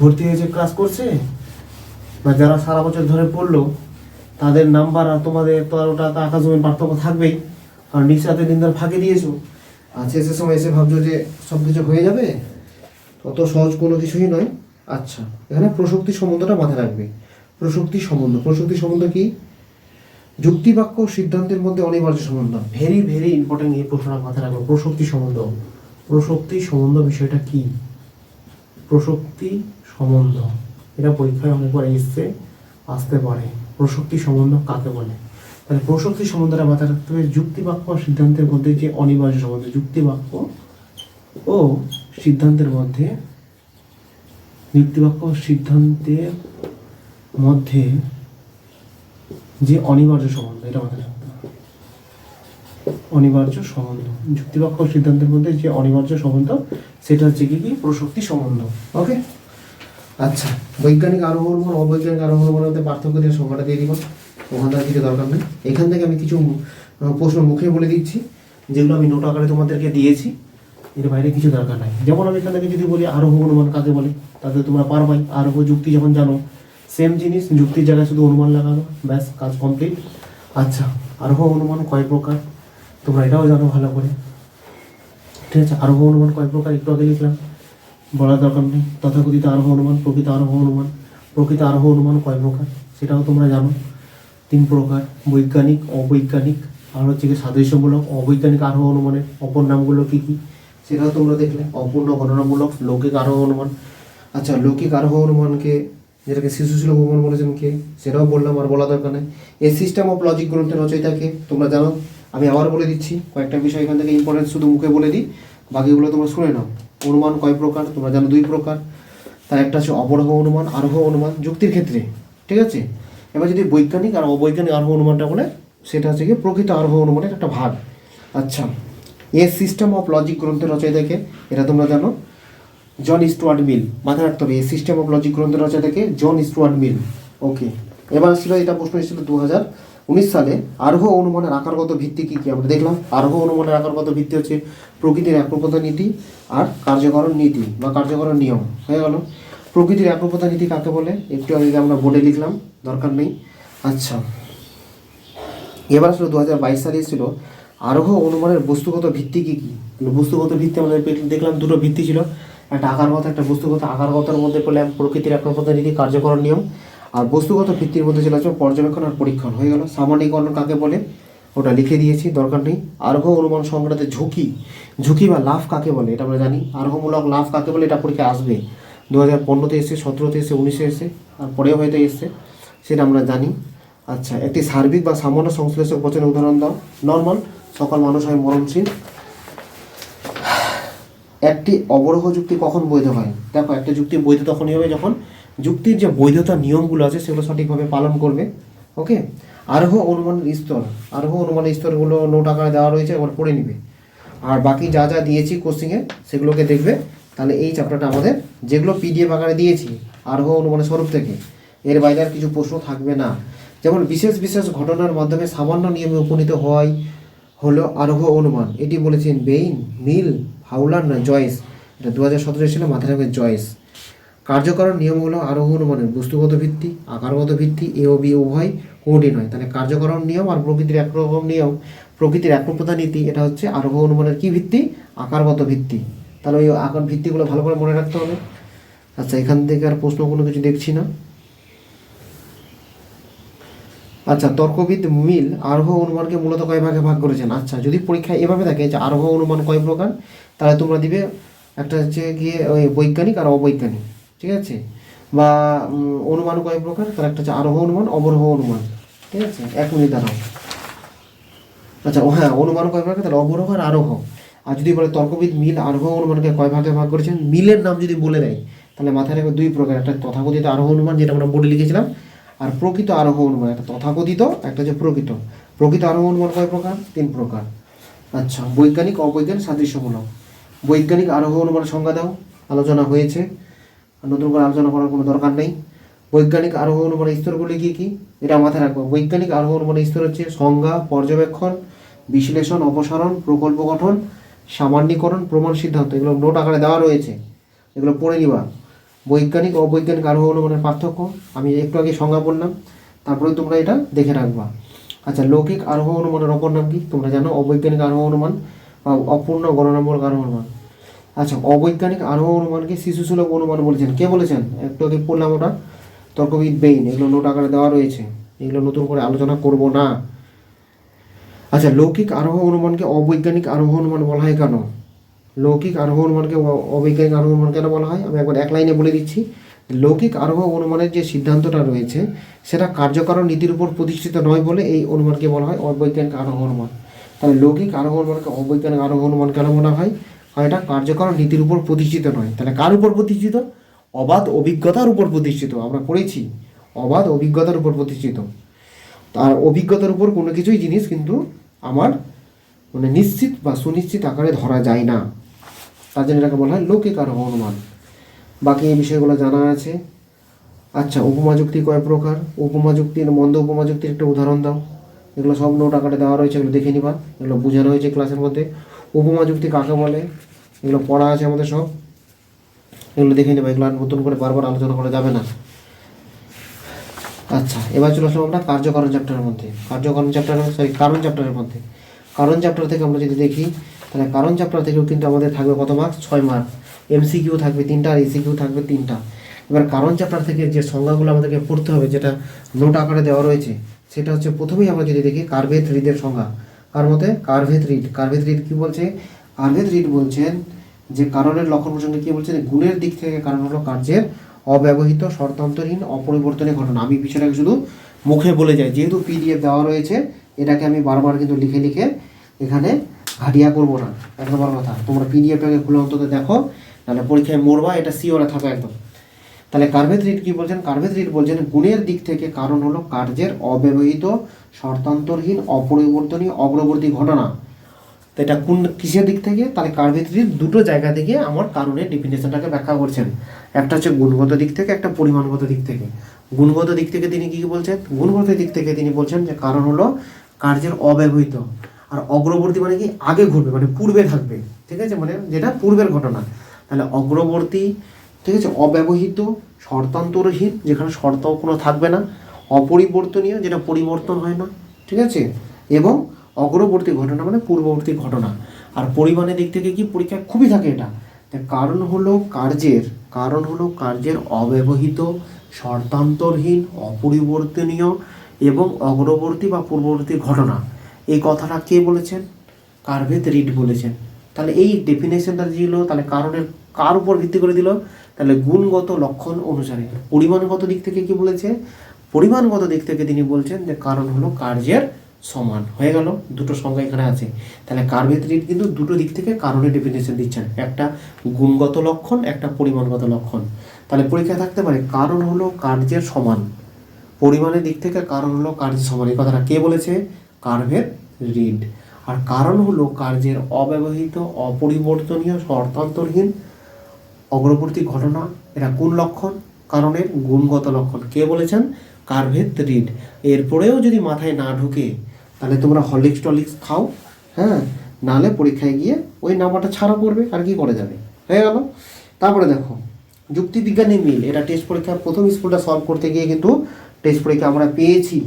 [SPEAKER 1] ভর্তি হয়েছে ক্লাস করছে, বা যারা সারা বছর ধরে পড়লো তাদের নাম্বার আর তোমাদের তো আর ওটা আকাশ জমির পার্থক্য থাকবেই, কারণ নিঃসাতে দিন ধরে ফাঁকি দিয়েছো। আর শেষের সময় এসে ভাবছো যে সব কিছু হয়ে যাবে, অত সহজ কোনো কিছুই নয়। আচ্ছা, এখানে প্রসক্তি সম্বন্ধটা মাথায় রাখবে। প্রসক্তি সম্বন্ধ কি? যুক্তিবাক্য ও সিদ্ধান্তের মধ্যে অনিবার্য সম্বন্ধ। ভেরি ভেরি ইম্পর্টেন্ট, এই প্রশ্নটা মাথায় রাখবো। প্রসক্তি সম্বন্ধ বিষয়টা কি? প্রসক্তি সম্বন্ধ, এটা পরীক্ষায় অনেকবার আসতে পারে। প্রসক্তি সম্বন্ধ কাকে বলে? তাহলে প্রসক্তি সম্বন্ধটা মাথায় রাখতে হবে। যুক্তিবাক্য ও সিদ্ধান্তের মধ্যে যে অনিবার্য সম্বন্ধ, যুক্তিবাক্য ও সিদ্ধান্তের মধ্যে যে অনিবার্য সম্বন্ধ, এটা মাথায় রাখতে হবে। অনিবার্য সম্বন্ধ, যুক্তিবাক্য ও সিদ্ধান্তের মধ্যে যে অনিবার্য সম্বন্ধ, সেটা হচ্ছে কি প্রসক্তি সম্বন্ধ। ওকে, আচ্ছা, বৈজ্ঞানিক আরোহ হরমোন অবৈজ্ঞানিক আরোহ হরমোনের মধ্যে পার্থক্য দিয়ে সংখ্যাটা দিয়ে দিব। ওখান থেকে কিছু দরকার নেই। এখান থেকে আমি কিছু প্রশ্ন মুখে বলে দিচ্ছি, যেগুলো আমি নোট আকারে তোমাদেরকে দিয়েছি, এর বাইরে কিছু দরকার নাই। যেমন আমি এখান থেকে যদি বলি আরোহ অনুমান কাকে বলে, তাতে তোমরা পারবাই। আরোহ যুক্তি যখন জানো, সেম জিনিস, যুক্তির জায়গায় শুধু অনুমান লাগানো, ব্যাস কাজ কমপ্লিট। আচ্ছা, আরোহ অনুমান কয় প্রকার তোমরা এটাও জানো ভালো করে, ঠিক আছে। আরোহ অনুমান কয় প্রকার একটু আগে লিখলাম, বলার দরকার নেই। তথাকথিত আরোহ অনুমান, প্রকৃত আরোহ অনুমান। প্রকৃত আরোহ অনুমান কয় প্রকার সেটাও তোমরা জানো, 3 প্রকার, বৈজ্ঞানিক, অবৈজ্ঞানিক, আর হচ্ছে কি সাদৃশ্যমূলক। অবৈজ্ঞানিক আরোহ অনুমানের অপর নামগুলো কী কী সেটাও তোমরা দেখলে। অপূর্ণ গণনামূলক, লৌকিক আরোহ অনুমান। আচ্ছা, লৌকিক আরোহ অনুমানকে, যেটাকে শিশুসুলভ অনুমান বলেছেন কে, সেটাও বললাম, আর বলা দরকার নেই। এই সিস্টেম অফ লজিক গ্রন্থের রচয়িতাকে তোমরা জানো, আমি আবার বলে দিচ্ছি কয়েকটা বিষয় এখান থেকে ইম্পর্টেন্ট, শুধু মুখে বলে দিই, বাকিগুলো তোমরা শুনে নাও। অনুমান কয় প্রকার তোমরা জানো, 2 প্রকার। তার একটা হচ্ছে অবরোহ অনুমান, আরোহ অনুমান যুক্তির ক্ষেত্রে, ঠিক আছে। এবার যদি বৈজ্ঞানিক আর অবৈজ্ঞানিক আরোহ অনুমানটা বলে, সেটা হচ্ছে কি প্রকৃত আরোহ অনুমানের একটা ভাগ। আচ্ছা, এ সিস্টেম অফ লজিক গ্রন্থের রচয়িতাকে, এটা তোমরা জানো, জন স্টুয়ার্ট মিল। মাথায় রাখতে হবে, এই সিস্টেম অফ লজিক গ্রন্থের রচয়িতাকে জন স্টুয়ার্ট মিল। ওকে, এবার ছিল, এটা প্রশ্ন এসেছিল 2019 সালে, আরোহ অনুমানের আকারগত ভিত্তি কী কী আমরা দেখলাম। আরোহ অনুমানের আকারগত ভিত্তি হচ্ছে প্রকৃতির একরূপতা নীতি আর কার্যকরণ নীতি বা কার্যকরণ নিয়ম, হয়ে গেল। প্রকৃতির একরূপতা নীতি কাকে বলে একটু আগে আমরা বোর্ডে লিখলাম, দরকার নেই। আচ্ছা, এবার আসলে 2022 সালে ছিল আরোহ অনুমানের বস্তুগত ভিত্তি কী কী। বস্তুগত ভিত্তি আমাদের দেখলাম 2টো ভিত্তি ছিল, একটা আকারগত, একটা বস্তুগত। আকারগতের মধ্যে পেলাম প্রকৃতির একরূপতা নীতি, কার্যকরণ নিয়ম। আর বস্তুগত ভিত্তির মধ্যে ছিল পর্যবেক্ষণ আর পরীক্ষণ, হয়ে গেল। সামান্যীকরণ কাকে বলে ওটা লিখে দিয়েছি, দরকার নেই। আরোহ অনুমান সংক্রান্ত ঝুঁকি বা লাভ কাকে বলে এটা আমরা জানি। আরোহমূলক লাভ কাকে বলে এটা পরীক্ষা আসবে, 2015-তে এসে, 2017-তে এসে, 2019-এ এসে, আর পরেও হয়তো এসছে, সেটা আমরা জানি। আচ্ছা, একটি সার্বিক বা সামান্য সংশ্লেষক বচনের উদাহরণ দাও। নর্মাল, সকল মানুষ হয় মরণশীল। একটি অবরোহ যুক্তি কখন বৈধ হয়? দেখো, একটা যুক্তি বৈধ তখনই হবে যখন যুক্তির যে বৈধতা নিয়মগুলো আছে সেগুলো সঠিকভাবে পালন করবে। ওকে, আরোহ অনুমানের স্তর, আরোহ অনুমানের স্তরগুলো নোট আকারে দেওয়া রয়েছে, একবার পড়ে নিবে। আর বাকি যা যা দিয়েছি কোচিংয়ে সেগুলোকে দেখবে, তাহলে এই চ্যাপ্টারটা আমাদের, যেগুলো পিডিএফ আকারে দিয়েছি আরোহ অনুমানের স্বরূপ থেকে, এর বাইরে আর কিছু প্রশ্ন থাকবে না। যেমন বিশেষ বিশেষ ঘটনার মাধ্যমে সামান্য নিয়মে উপনীত হলো আরোহ অনুমান, এটি বলেছেন বেইন, মিল, ফাউলার না জয়েস। এটা 2017 ছিল, মাথায় রাখবে জয়েস। কার্যকরণ নিয়ম হলো আরোহ অনুমানের বস্তুগত ভিত্তি, আকারগত ভিত্তি, এ ও বি উভয়, কোনটি নয়। তাহলে কার্যকরণ নিয়ম আর প্রকৃতির একরকম নিয়ম, প্রকৃতির একরূপতা নীতি, এটা হচ্ছে আরোহ অনুমানের কি ভিত্তি, আকারগত ভিত্তি। তাহলে ওই আকার ভিত্তিগুলো ভালো করে মনে রাখতে হবে। আচ্ছা, এখান থেকে আর প্রশ্ন কোনো কিছু দেখছি না। আচ্ছা, তর্কবিদ মিল আরোহ অনুমানকে মূলত কয় ভাগে ভাগ করেছেন। আচ্ছা, যদি পরীক্ষায় এভাবে থাকে যে আরোহ অনুমান কয় প্রকার, তাহলে তোমরা দিবে একটা হচ্ছে গিয়ে ওই বৈজ্ঞানিক আর অবৈজ্ঞানিক, ঠিক আছে। বা অনুমান কয় প্রকার, তার একটা হচ্ছে আরোহ অনুমান, অবরোহ অনুমান, ঠিক আছে। 1 মিনিট দাঁড়াও। আচ্ছা, হ্যাঁ, অনুমান কয় প্রকার, তাহলে অবরোহ আর আরোহ। আর যদি বলে তর্কবিদ মিল আরোহ অনুমানকে কয় ভাগে ভাগ করেছেন, মিলের নাম যদি বলে দেয় তাহলে মাথায় রাখবে 2 প্রকার, একটা তথাকথিত আরোহ অনুমান, যেটা আমরা বোর্ডে লিখেছিলাম, আর প্রকৃত আরোহ অনুমান। একটা তথাকথিত, একটা হচ্ছে প্রকৃত আরোহ অনুমান কয় প্রকার, 3 প্রকার। আচ্ছা, বৈজ্ঞানিক, অবৈজ্ঞানিক, সাদৃশ্যমূলক। বৈজ্ঞানিক আরোহ অনুমানের সংজ্ঞা দাও, আলোচনা হয়েছে, নতুন করে আলোচনা করার কোনো দরকার নেই। বৈজ্ঞানিক আরোহ অনুমানের স্তরগুলি কী কী এটা মাথায় রাখবো। বৈজ্ঞানিক আরোহ অনুমানের স্তর হচ্ছে সংজ্ঞা, পর্যবেক্ষণ, বিশ্লেষণ, অপসারণ, প্রকল্প গঠন, সামান্যীকরণ, প্রমাণ, সিদ্ধান্ত। এগুলো নোট আকারে দেওয়া রয়েছে, এগুলো পড়ে নিবা। বৈজ্ঞানিক ও অবৈজ্ঞানিক আরোহ অনুমানের পার্থক্য আমি একটু আগে সংজ্ঞা বললাম, তারপরে তোমরা এটা দেখে রাখবা। আচ্ছা, লৌকিক আরোহ অনুমানের অপর নাম কি তোমরা জানো, অবৈজ্ঞানিক আরোহ অনুমান বা অপূর্ণ গণনামূলক আরোহ অনুমান। আচ্ছা, অবৈজ্ঞানিক আরোহ অনুমানকে শিশুসুলভ অনুমান বলেছেন, কে বলেছেন একটু আগে পড়লাম ওটা, তর্কবিদ বেইন। এগুলো নোট আকারে দেওয়া রয়েছে, এগুলো নতুন করে আলোচনা করব না। আচ্ছা, লৌকিক আরোহ অনুমানকে অবৈজ্ঞানিক আরোহ অনুমান বলা হয় কেন? লৌকিক আরোহ অনুমানকে অবৈজ্ঞানিক আরোহ অনুমান কেন বলা হয়, আমি একবার 1 লাইনে বলে দিচ্ছি। লৌকিক আরোহ অনুমানের যে সিদ্ধান্তটা রয়েছে সেটা কার্যকরণ নীতির উপর প্রতিষ্ঠিত নয় বলে এই অনুমানকে বলা হয় অবৈজ্ঞানিক আরোহ অনুমান। তাহলে লৌকিক আরোহ অনুমানকে অবৈজ্ঞানিক আরোহ অনুমান কেন বলা হয়, এটা কার্যকরণ নীতির উপর প্রতিষ্ঠিত নয়। তাহলে কার উপর প্রতিষ্ঠিত? অবাধ অভিজ্ঞতার উপর প্রতিষ্ঠিত। আমরা পড়েছি অবাধ অভিজ্ঞতার উপর প্রতিষ্ঠিত। তার অভিজ্ঞতার উপর কোনো কিছুই জিনিস কিন্তু আমার মানে নিশ্চিত বা সুনিশ্চিত আকারে ধরা যায় না, তার জন্য এটাকে বলা হয় লৌকিক আরোহ অনুমান। বাকি এই বিষয়গুলো জানা আছে। আচ্ছা, উপমা যুক্তি কয় প্রকার? উপমা যুক্তির, মন্দ উপমা যুক্তির একটা উদাহরণ দাও। এগুলো সব নোট আকারে দেওয়া রয়েছে, এগুলো দেখে নিবা, এগুলো বোঝানো হয়েছে ক্লাসের মধ্যে। উপমা যুক্তি কাকে বলে এগুলো পড়া আছে আমাদের সব, এগুলো দেখে নেবা, এগুলো আর নতুন করে বারবার আলোচনা করা যাবে না। আচ্ছা, এবার চলে আসলাম আমরা কার্যকারণ চ্যাপ্টারের মধ্যে। কার্যকারণ চ্যাপ্টার, সরি, কারণ চ্যাপ্টারের মধ্যে। কারণ চ্যাপ্টার থেকে আমরা যদি দেখি, তাহলে কারণ চ্যাপ্টার থেকেও কিন্তু আমাদের থাকবে কত মার্কস? 6 মার্ক। এমসিকিউ থাকবে 3টা আর এসিকিউ থাকবে 3টা। এবার কারণ চ্যাপ্টার থেকে যে সংজ্ঞাগুলো আমাদেরকে পড়তে হবে, যেটা নোট আকারে দেওয়া রয়েছে, সেটা হচ্ছে প্রথমেই আমরা যদি দেখি কার্ভেদ রিডের সংজ্ঞা। কার মতে? কার্ভেদ রিড। কার্ভেদ রিড কী বলছে? কার্ভেদ রিড বলছেন যে কারণের লক্ষণ প্রসঙ্গে কী বলছেন? গুণের দিক থেকে কারণ হলো কার্যের অব্যবহৃত শর্তান্তরহীন অপরিবর্তনীয় ঘটনা। আমি বিষয়টাকে শুধু মুখে বলে যাই, যেহেতু পিডিএফ দেওয়া রয়েছে, এটাকে আমি বারবার কিন্তু লিখে লিখে এখানে ঘাটিয়া করবো না। এক নম্বর কথা, তোমরা পিডিএফটাকে খুলে অন্তত দেখো, নাহলে পরীক্ষায় মরবা, এটা সিওরে থাকো একদম। তাহলে কার্ভেদ রিড কী বলছেন? কার্ভেদ রিড বলছেন গুণের দিক থেকে কারণ হলো কার্যের অব্যবহৃত শর্তান্তরহীন অপরিবর্তনীয় অগ্রবর্তী ঘটনা। তো এটা কোন কিসের দিক থেকে? তাহলে কার্ভেদ রিড দুটো জায়গা থেকে আমার কারণের ডেফিনেশনটাকে ব্যাখ্যা করছেন। একটা হচ্ছে গুণগত দিক থেকে, একটা পরিমাণগত দিক থেকে। গুণগত দিক থেকে তিনি কী বলছেন? গুণগত দিক থেকে তিনি বলছেন যে কারণ হলো কার্যের অব্যবহৃত, আর অগ্রবর্তী মানে কি? আগে ঘটবে, মানে পূর্বে থাকবে, ঠিক আছে, মানে যেটা পূর্বের ঘটনা। তাহলে অগ্রবর্তী, ঠিক আছে, অব্যবহৃত, শর্তান্তরহীন, যেখানে শর্ত কোনো থাকবে না, অপরিবর্তনীয়, যেটা পরিবর্তন হয় না, ঠিক আছে, এবং অগ্রবর্তী ঘটনা মানে পূর্ববর্তী ঘটনা। আর পরিমাণের দিক থেকে কি পরীক্ষা খুবই থাকে এটা। কারণ হলো কার্যের অব্যবহৃত, শর্তান্তরহীন, অপরিবর্তনীয় এবং অগ্রবর্তী বা পূর্ববর্তী ঘটনা। এই কথাটা কে বলেছেন? কার্ভেদ রিড বলেছেন। তাহলে এই ডেফিনেশনটা দিল, তাহলে কারণের কার উপর ভিত্তি করে দিল? তাহলে গুণগত লক্ষণ অনুসারে। পরিমাণগত দিক থেকে কি বলেছে? পরিমাণগত দিক থেকে তিনি বলছেন যে কারণ হলো কার্যের সমান। হয়ে গেল, দুটো সংজ্ঞা এখানে আছে। তাহলে কার্ভেদ রিড কিন্তু দুটো দিক থেকে কারণের ডেফিনেশন দিচ্ছেন, একটা গুণগত লক্ষণ, একটা পরিমাণগত লক্ষণ। তাহলে পরীক্ষায় থাকতে পারে কারণ হলো কার্যের সমান, পরিমাণের দিক থেকে কারণ হলো কার্যের সমান। এই কথাটা কে বলেছে? কার্ভেদ রিড। আর কারণ হলো কার্যের অব্যবহৃত, অপরিবর্তনীয়, শর্তান্তরহীন, অগ্রবর্তী ঘটনা। এটা কোন লক্ষণ? কারণের গুণগত লক্ষণ। কে বলেছেন? কার্ভেদ রিড। এরপরেও যদি মাথায় না ঢুকে, তাহলে তোমরা হরলিক্স টলিক্স খাও, হ্যাঁ, নাহলে পরীক্ষায় গিয়ে ওই নাম্বারটা ছাড়া পড়বে, আর কি করে যাবে। হয়ে গেল। তারপরে দেখো যুক্তিবিজ্ঞানী মিল, এটা টেস্ট পরীক্ষার প্রথম স্কুলটা সলভ করতে গিয়ে কিন্তু টেস্ট পরীক্ষা আমরা পেয়েছি।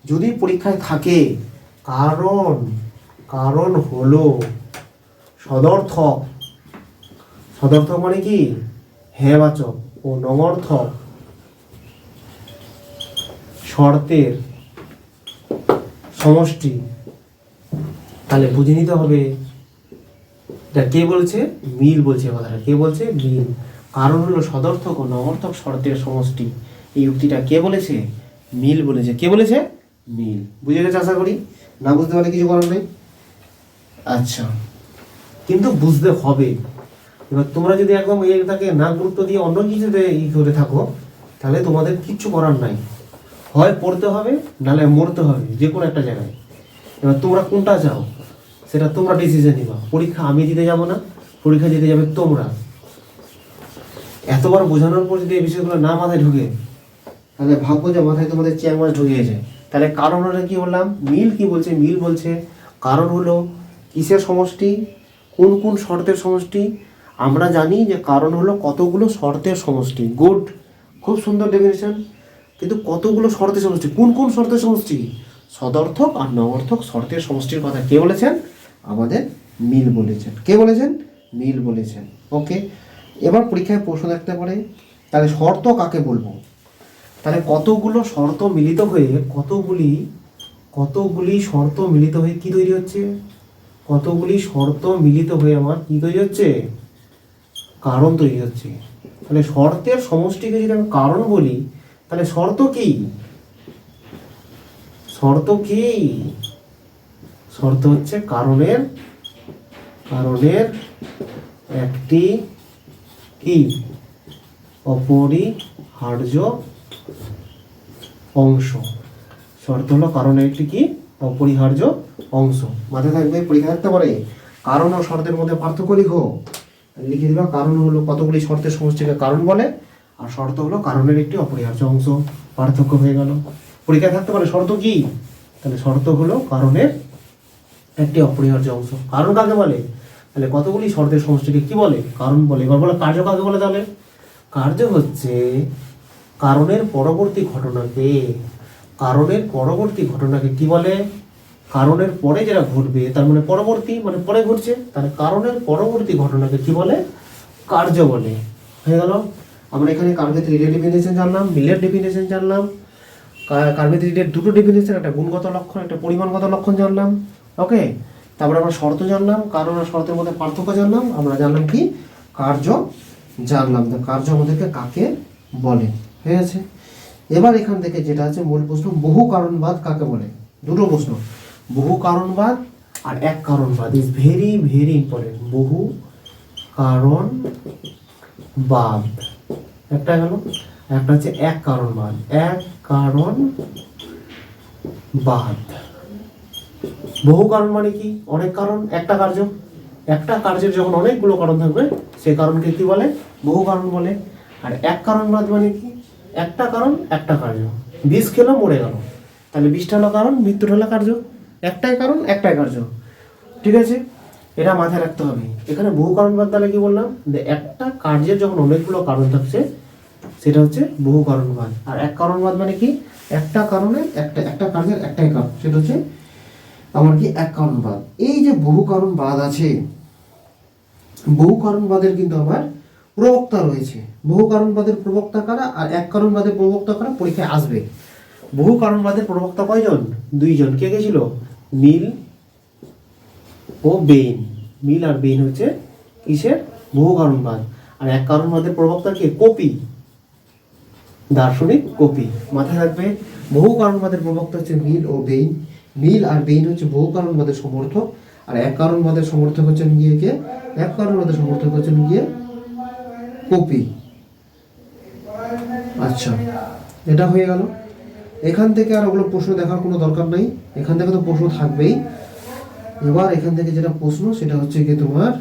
[SPEAKER 1] যদি পরীক্ষায় থাকে কারণ হলো সদর্থক, সদর্থক মানে কি? হ্যাঁবাচক ও নঙর্থক শর্তের সমষ্টি। তাহলে বুঝে নিতে হবে এটা কে বলছে? মিল বলছে কথাটা। কে বলছে? মিল। কারণ হলো সদর্থক ও নঙর্থক শর্তের সমষ্টি। এই উক্তিটা কে বলেছে? মিল বলেছে। কে বলেছে? মিল। বুঝে গেছে আশা করি। না বুঝতে পারলে কিছু করার নেই। আচ্ছা, কিন্তু বুঝতে হবে। এবার তোমরা যদি একদম এটাকে না গুরুত্ব দিয়ে অন্য কিছুতে করে থাকো, তাহলে তোমাদের কিচ্ছু করার নাই। হয় পড়তে হবে, নাহলে মরতে হবে, যে কোনো একটা জায়গায়। এবার তোমরা কোনটা চাও সেটা তোমরা ডিসিশন নিবা। পরীক্ষা আমি দিতে যাব না, পরীক্ষা দিতে যাবে তোমরা। এতবার বোঝানোর পর যদি এই বিষয়গুলো না মাথায় ঢুকে, তাহলে ভাববো যে মাথায় তোমাদের চ্যাং মাছ ঢুকিয়েছে। তাহলে কারণ হলো কি বললাম? মিল কি বলছে? মিল বলছে কারণ হলো কিসের সমষ্টি? কোন কোন শর্তের সমষ্টি? আমরা জানি যে কারণ হলো কতগুলো শর্তের সমষ্টি। গুড, খুব সুন্দর ডেফিনেশন। কিন্তু কতগুলো শর্তের সমষ্টি? কোন কোন শর্তের সমষ্টি? সদর্থক আর নঅর্থক শর্তের সমষ্টির কথা কে বলেছেন? আমাদের মিল বলেছেন। কে বলেছেন? মিল বলেছেন। ওকে, এবার পরীক্ষায় প্রশ্ন দেখতে পারে, তাহলে শর্ত কাকে বলবো? তাহলে কতগুলো শর্ত মিলিত হয়ে কতগুলি শর্ত মিলিত হয়ে কি তৈরি হচ্ছে? কতগুলি শর্ত মিলিত হয়ে আমার কি তৈরি হচ্ছে? কারণ তৈরি হচ্ছে। তাহলে শর্তের সমষ্টিকে যদি আমি কারণ বলি, তাহলে শর্ত কি? শর্ত কি? শর্ত হচ্ছে কারণের একটি কি অপরিহার্য অংশ। শর্ত হলো কারণের একটি কি অপরিহার্য অংশ। মাথায় থাকবে, পরীক্ষা থাকতে পারে। কারণ ও শর্তের মধ্যে পার্থক্য লিখো। লিখে দিবা কারণ হলো কতগুলি শর্তের সমষ্টিকে কারণ বলে, আর শর্ত হলো কারণের একটি অপরিহার্য অংশ। পার্থক্য হয়ে গেল। পরীক্ষায় থাকতে পারে শর্ত কি, তাহলে শর্ত হলো কারণের একটি অপরিহার্য অংশ। কারণ কাকে বলে, তাহলে কতগুলি শর্তের সমষ্টিকে কি বলে, কারণ বলে। এবার বলে কার্য কাকে বলে, তাহলে কার্য হচ্ছে কারণের পরবর্তী ঘটনাকে কি বলে, কারণের পরে যেটা ঘটবে তার মানে পরবর্তী, মানে পরে ঘটছে, তাহলে কারণের পরবর্তী ঘটনাকে কি বলে, কার্য বলে। হয়ে গেল। আমরা এখানে কার্ভেথ্রিডের ডেফিনেশন জানলাম, মিলের ডেফিনেশন জানলাম। কার্ভেথ্রিডের দুটো ডেফিনেশন, একটা গুণগত লক্ষণ, একটা পরিমাণগত লক্ষণ জানলাম। ওকে, তারপরে আমরা শর্ত জানলাম, কারণ আর শর্তের মধ্যে পার্থক্য জানলাম। আমরা জানলাম কি, কার্য জানলাম। কার্য আমাদেরকে কাকে বলে। হয়ে গেছে। এবার এখান থেকে যেটা আছে মূল প্রশ্ন, বহু কারণবাদ কাকে বলে। দুটো প্রশ্ন, বহু কারণবাদ আর এক কারণবাদ ইজ ভেরি ভেরি ইম্পর্টেন্ট। বহু কারণবাদ একটা গেল, একটা হচ্ছে এক কারণবাদ। বহু কারণ মানে কি, অনেক কারণ, একটা কার্য, একটা কার্যের যখন অনেকগুলো কারণ থাকবে সেই কারণকে কি বলে, বহু কারণ বলে। আর এক কারণবাদ মানে কি, একটা কারণ একটা কার্য, বিষ খেলো মরে গেল, তাহলে বিষটা হলো কারণ, মৃত্যুটা হলো কার্য। একটাই কারণ একটাই কার্য। ঠিক আছে, এটা মাথায় রাখতে হবে। এখানে বহু কারণবাদ তাহলে কি বললাম, যে একটা কার্যের যখন অনেকগুলো কারণ থাকছে সেটা হচ্ছে বহু কারণবাদ। আর এক কারণবাদ মানে কি, একটা কারণে একটা কার্যের একটাই কারণ, সেটা হচ্ছে আমার কি এক কারণবাদ। এই যে বহু কারণবাদ আছে, বহু কারণবাদের কিন্তু আমার প্রবক্তা রয়েছে। বহু কারণবাদের প্রবক্তা কারা আর এক কারণবাদের প্রবক্তা কারা, পরীক্ষায় আসবে। বহু কারণবাদের প্রবক্তা কয়জন, দুইজন। কে কে ছিল, মিল ও বেইন। মিল আর বেইন হচ্ছে কিসের, বহু কারণবাদ। আর এক কারণবাদের প্রবক্তা কে, কপি, দার্শনিক কপি। মাথায় রাখবে, বহু কারণবাদের প্রবক্তা হচ্ছে মিল ও বেইন। মিল আর বেইন হচ্ছে বহু কারণবাদের সমর্থক, আর এক কারণবাদের সমর্থক হচ্ছেন গিয়ে কে, এক কারণবাদের সমর্থক হচ্ছেন গিয়ে কপি। আচ্ছা, এটা হয়ে গেল। এখান থেকে আর ওগুলো প্রশ্ন দেখার কোনো দরকার নাই, এখান থেকে তো প্রশ্ন থাকবেই। এবার এখান থেকে যেটা প্রশ্ন সেটা হচ্ছে কি তোমার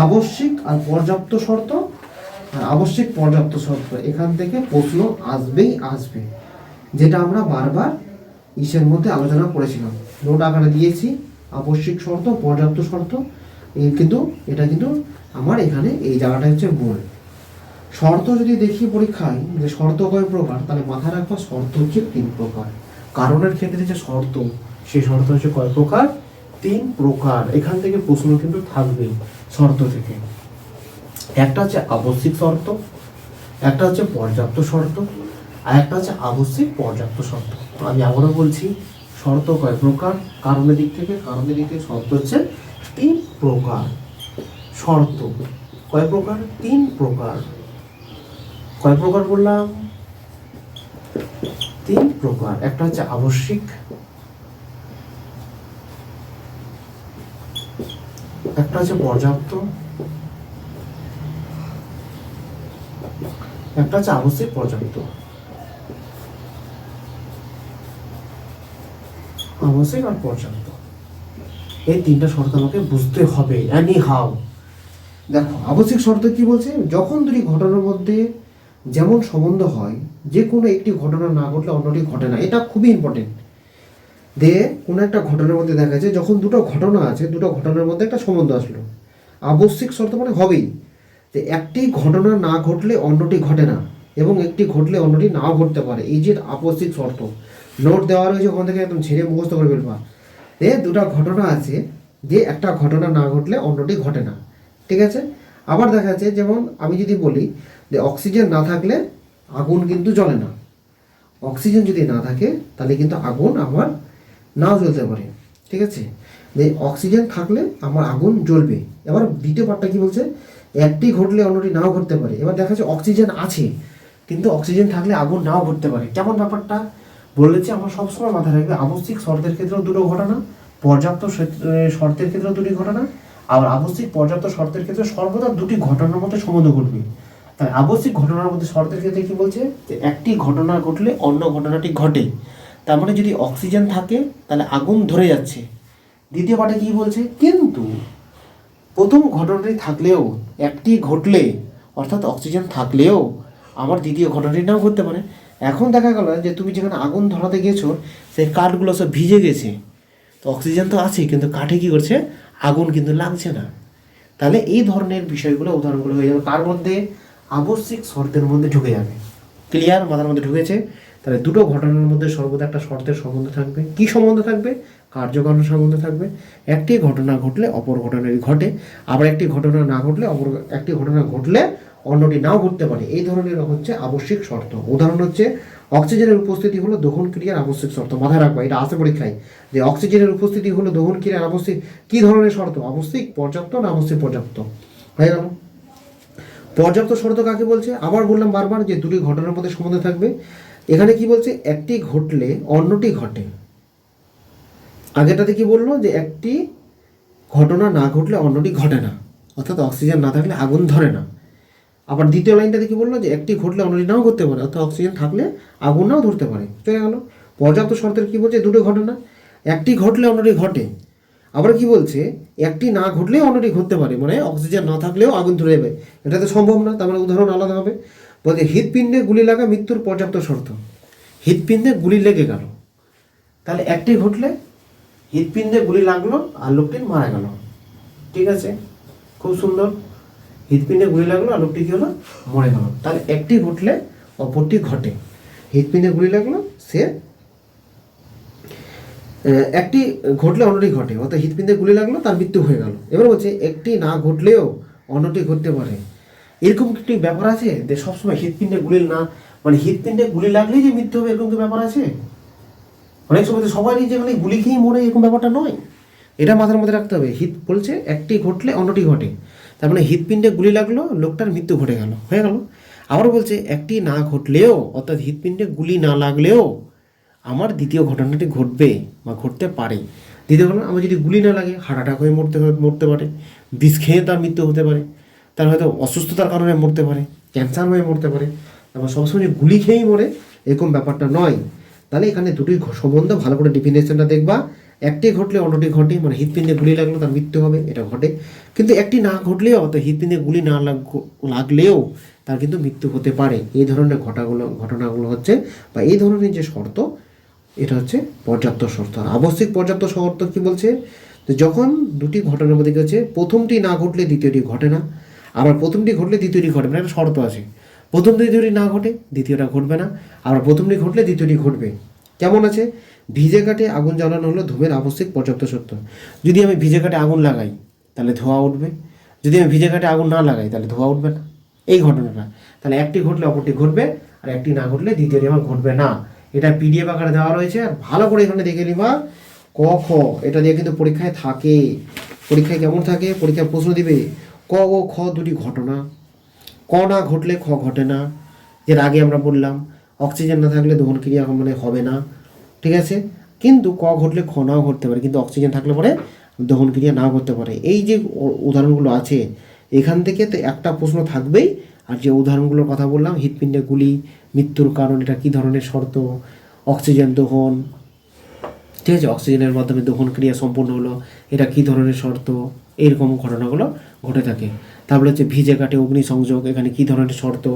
[SPEAKER 1] আবশ্যিক আর পর্যাপ্ত শর্ত। আর আবশ্যিক পর্যাপ্ত শর্ত এখান থেকে প্রশ্ন আসবেই আসবে, যেটা আমরা বারবার ইসের মধ্যে আলোচনা করেছিলাম, নোট আকারে দিয়েছি। আবশ্যিক শর্ত, পর্যাপ্ত শর্ত, কিন্তু এটা কিন্তু আমার এখানে এই জায়গাটা হচ্ছে মূল। শর্ত যদি দেখি পরীক্ষায় যে শর্ত কয় প্রকার, তাহলে মাথায় রাখবো শর্ত হচ্ছে 3 প্রকার। কারণের ক্ষেত্রে যে শর্ত, সেই শর্ত হচ্ছে কয় প্রকার, 3 প্রকার। এখান থেকে প্রশ্ন কিন্তু থাকবে শর্ত থেকে। একটা হচ্ছে আবশ্যিক শর্ত, একটা হচ্ছে পর্যাপ্ত শর্ত, আর একটা হচ্ছে আবশ্যিক পর্যাপ্ত শর্ত। আমি আবারও বলছি, শর্ত কয় প্রকার, কারণের দিক থেকে শর্ত হচ্ছে 3 প্রকার। শর্ত কয় প্রকার, 3 প্রকার। কয় প্রকার বললাম, 3 প্রকার। একটা হচ্ছে আবশ্যিক, একটা হচ্ছে পর্যাপ্ত, একটা হচ্ছে আবশ্যিক পর্যাপ্ত। আবশ্যিক আর পর্যাপ্ত, এই 3টা শর্ত আমাকে বুঝতে হবে এনি হাউ। দেখো আবশ্যিক শর্ত কি বলছে, যখন দুটি ঘটনার মধ্যে যেমন সম্বন্ধ হয়, যে কোনো একটি ঘটনা না ঘটলে অন্যটি ঘটে না। এটা খুবই ইম্পর্টেন্ট। কোনো একটা ঘটনার মধ্যে দেখা যায় যখন দুটো ঘটনা আছে, দুটো ঘটনার মধ্যে একটা সম্বন্ধ আসলো, আবশ্যিক শর্ত মানে হবেই যে একটি ঘটনা না ঘটলে অন্যটি ঘটে না, এবং একটি ঘটলে অন্যটি নাও ঘটতে পারে। এই যে আবশ্যিক শর্ত নোট দেওয়া রয়েছে, ওখান থেকে একদম ছেড়ে মুখস্থ করে ফেলবা। দুটো ঘটনা আছে, যে একটা ঘটনা না ঘটলে অন্যটি ঘটে না। ঠিক আছে। আবার দেখা যাচ্ছে, যেমন আমি যদি বলি যে অক্সিজেন না থাকলে আগুন কিন্তু জ্বলে না। অক্সিজেন যদি না থাকে তাহলে কিন্তু আগুন আমার নাও জ্বলতে পারে। ঠিক আছে, যে অক্সিজেন থাকলে আমার আগুন জ্বলবে। এবার দ্বিতীয় পার্টটা কি বলছে, একটি ঘটলে অন্যটি নাও ঘটতে পারে। এবার দেখা যাচ্ছে অক্সিজেন আছে, কিন্তু অক্সিজেন থাকলে আগুন নাও ঘটতে পারে। কেমন ব্যাপারটা বলেছে, আমরা সবসময় মাথায় রাখবে আবশ্যিক শর্তের ক্ষেত্রেও দুটো ঘটনা, পর্যাপ্ত শর্তের ক্ষেত্রেও দুটি ঘটনা, আর আবশ্যিক পর্যাপ্ত শর্তের ক্ষেত্রে সর্বদা দুটি ঘটনার মধ্যে সম্বন্ধ ঘটবে। তাই আবশ্যিক ঘটনার মধ্যে শর্তের ক্ষেত্রে কি বলছে, যে একটি ঘটনা ঘটলে অন্য ঘটনাটি ঘটে। তার মানে যদি অক্সিজেন থাকে তাহলে আগুন ধরে যাচ্ছে। দ্বিতীয় পার্টে কি বলছে, কিন্তু প্রথম ঘটনাটি থাকলেও একটি ঘটলে অর্থাৎ অক্সিজেন থাকলেও আমার দ্বিতীয় ঘটনাটি নাও ঘটতে পারে। এখন দেখা গেল যে তুমি যেখানে আগুন ধরাতে গেছো সেই কাঠগুলো সব ভিজে গেছে, তো অক্সিজেন তো আছে কিন্তু কাঠে কী করছে, আগুন কিন্তু লাগছে না। তাহলে এই ধরনের বিষয়গুলো উদাহরণগুলো হয়ে যাবে কার মধ্যে, আবশ্যিক শর্তের মধ্যে ঢুকে যাবে। ক্লিয়ার? মাথার মধ্যে ঢুকেছে? তাহলে দুটো ঘটনার মধ্যে সর্বদা একটা শর্তের সম্বন্ধ থাকবে। কি সম্বন্ধ থাকবে? কার্যকারণ সম্বন্ধ থাকবে। একটি ঘটনা ঘটলে অপর ঘটনাটি ঘটে, আবার একটি ঘটনা না ঘটলে অপর একটি ঘটনা ঘটলে অন্যটি নাও ঘটতে পারে। এই ধরনের হচ্ছে আবশ্যিক শর্ত। উদাহরণ হচ্ছে অক্সিজেনের উপস্থিতি হলো দহন ক্রিয়ার আবশ্যিক শর্ত। মাথায় রাখবা, এটা আসে পরীক্ষায় যে অক্সিজেনের উপস্থিতি হলো দহন ক্রিয়ার আবশ্যিক কি ধরনের শর্ত, আবশ্যিক, পর্যাপ্ত না আবশ্যিক পর্যাপ্ত। হয়ে গেল। পর্যাপ্ত শর্ত কাকে বলছে? আবার বললাম বারবার যে দুটি ঘটনার মধ্যে সম্বন্ধ থাকবে। এখানে কি বলছে? একটি ঘটলে অন্যটি ঘটে। আগেটাতে কি বললো? যে একটি ঘটনা না ঘটলে অন্যটি ঘটে না, অর্থাৎ অক্সিজেন না থাকলে আগুন ধরে না। আবার দ্বিতীয় লাইনটাতে কি বললো? যে একটি ঘটলে অন্যটি নাও ঘটতে পারে, অর্থাৎ অক্সিজেন থাকলে আগুন নাও ধরতে পারে। চলে গেল। পর্যাপ্ত শর্তের কি বলছে? দুটো ঘটনা, একটি ঘটলে অন্যটি ঘটে। আবার কি বলছে? একটি না ঘটলেও অন্যটি ঘটতে পারে, মানে অক্সিজেন না থাকলেও আগুন ধরে যাবে, এটা তো সম্ভব না। তার মানে উদাহরণ আলাদা হবে। বলছে হৃৎপিণ্ডে গুলি লাগা মৃত্যুর পর্যাপ্ত শর্ত। হৃৎপিণ্ডে গুলি লেগে গেল, তাহলে একটি ঘটলে হৃৎপিণ্ডে গুলি লাগলো আর লোকটি মারা গেল। ঠিক আছে, খুব সুন্দর। হৃৎপিণ্ডে গুলি লাগলো আর লোকটি কী হলো? মরে গেল। তাহলে একটি ঘটলে অপরটি ঘটে। হৃৎপিণ্ডে গুলি লাগলো, সে একটি ঘটলে অন্যটি ঘটে, অর্থাৎ হৃৎপিণ্ডে গুলি লাগলো, তার মৃত্যু হয়ে গেল। এবার বলছে একটি না ঘটলেও অন্যটি ঘটতে পারে। এরকম একটি ব্যাপার আছে যে সবসময় হৃৎপিণ্ডে গুলি না, মানে হৃৎপিণ্ডে গুলি লাগলেই যে মৃত্যু হবে এরকম তো ব্যাপার আছে? অনেক সময় সবারই যেখানে গুলি খেয়েই মরে, এরকম ব্যাপারটা নয়। এটা মাথার মধ্যে রাখতে হবে। বলছে একটি ঘটলে অন্যটি ঘটে, তার মানে হৃৎপিণ্ডে গুলি লাগলো, লোকটার মৃত্যু ঘটে গেল, হয়ে গেল। আবার বলছে একটি না ঘটলেও, অর্থাৎ হৃৎপিণ্ডে গুলি না লাগলেও আমার দ্বিতীয় ঘটনাটি ঘটবে বা ঘটতে পারে। দ্বিতীয় ঘটনা, আমার যদি গুলি না লাগে হার্ট অ্যাটাক হয়ে মরতে পারে, বিষ খেয়ে তার মৃত্যু হতে পারে, তার হয়তো অসুস্থতার কারণে মরতে পারে, ক্যান্সার হয়ে মরতে পারে। তারপর সবসময় গুলি খেয়েই মরে এরকম ব্যাপারটা নয়। তাহলে এখানে দুটোই সম্বন্ধ ভালো করে ডেফিনেশনটা দেখবা। একটি ঘটলে অন্যটি ঘটে, মানে হৃৎপিণ্ডে গুলি লাগলো তার মৃত্যু হবে, এটা ঘটে। কিন্তু একটি না ঘটলেও, অর্থাৎ হৃৎপিণ্ডে গুলি না লাগলেও তার কিন্তু মৃত্যু হতে পারে। এই ধরনের ঘটনাগুলো হচ্ছে, বা এই ধরনের যে শর্ত, এটা হচ্ছে পর্যাপ্ত শর্ত। আর আবশ্যিক পর্যাপ্ত শর্ত কি বলছে? যখন দুটি ঘটনার মধ্যে হচ্ছে প্রথমটি না ঘটলে দ্বিতীয়টি ঘটে না, আবার প্রথমটি ঘটলে দ্বিতীয়টি ঘটবে না, একটা শর্ত আছে। প্রথম দ্বিতীয়টি না ঘটে দ্বিতীয়টা ঘটবে না, আবার প্রথমটি ঘটলে দ্বিতীয়টি ঘটবে। কেমন আছে? ভিজে কাঠে আগুন জ্বালানো হলো ধূমের আবশ্যিক পর্যাপ্ত শর্ত। যদি আমি ভিজে কাঠে আগুন লাগাই তাহলে ধোঁয়া উঠবে, যদি আমি ভিজে কাঠে আগুন না লাগাই তাহলে ধোঁয়া উঠবে না। এই ঘটনাটা, তাহলে একটি ঘটলে অপরটি ঘটবে, আর একটি না ঘটলে দ্বিতীয়টি আমার ঘটবে না। এটা পিডিএফ আকারে দেওয়া রয়েছে, আর ভালো করে এখানে দেখে নিবা। ক খ এটা দিয়ে কিন্তু পরীক্ষায় থাকে। পরীক্ষায় কেমন থাকে? পরীক্ষায় প্রশ্ন দিবে ক ও খ দুটি ঘটনা। ক না ঘটলে খ ঘটে না, এর আগে আমরা বললাম অক্সিজেন না থাকলে দহন ক্রিয়া মানে হবে না। ঠিক আছে, কিন্তু ক ঘটলে খ নাও ঘটতে পারে, কিন্তু অক্সিজেন থাকলে পরে দহন ক্রিয়া নাও করতে পারে। এই যে উদাহরণগুলো আছে এখান থেকে তো একটা প্রশ্ন থাকবেই। আর যে উদাহরণগুলোর কথা বললাম, হৃৎপিণ্ডে গুলি, মৃত্যুর কারণ, এটা কী ধরনের শর্ত, অক্সিজেন দহন, ঠিক আছে, অক্সিজেনের মাধ্যমে দহন ক্রিয়া সম্পন্ন হলো, এটা কী ধরনের শর্ত, এইরকম ঘটনাগুলো ঘটে থাকে। তারপরে হচ্ছে ভিজে কাঠে অগ্নিসংযোগ, এখানে কী ধরনের শর্ত,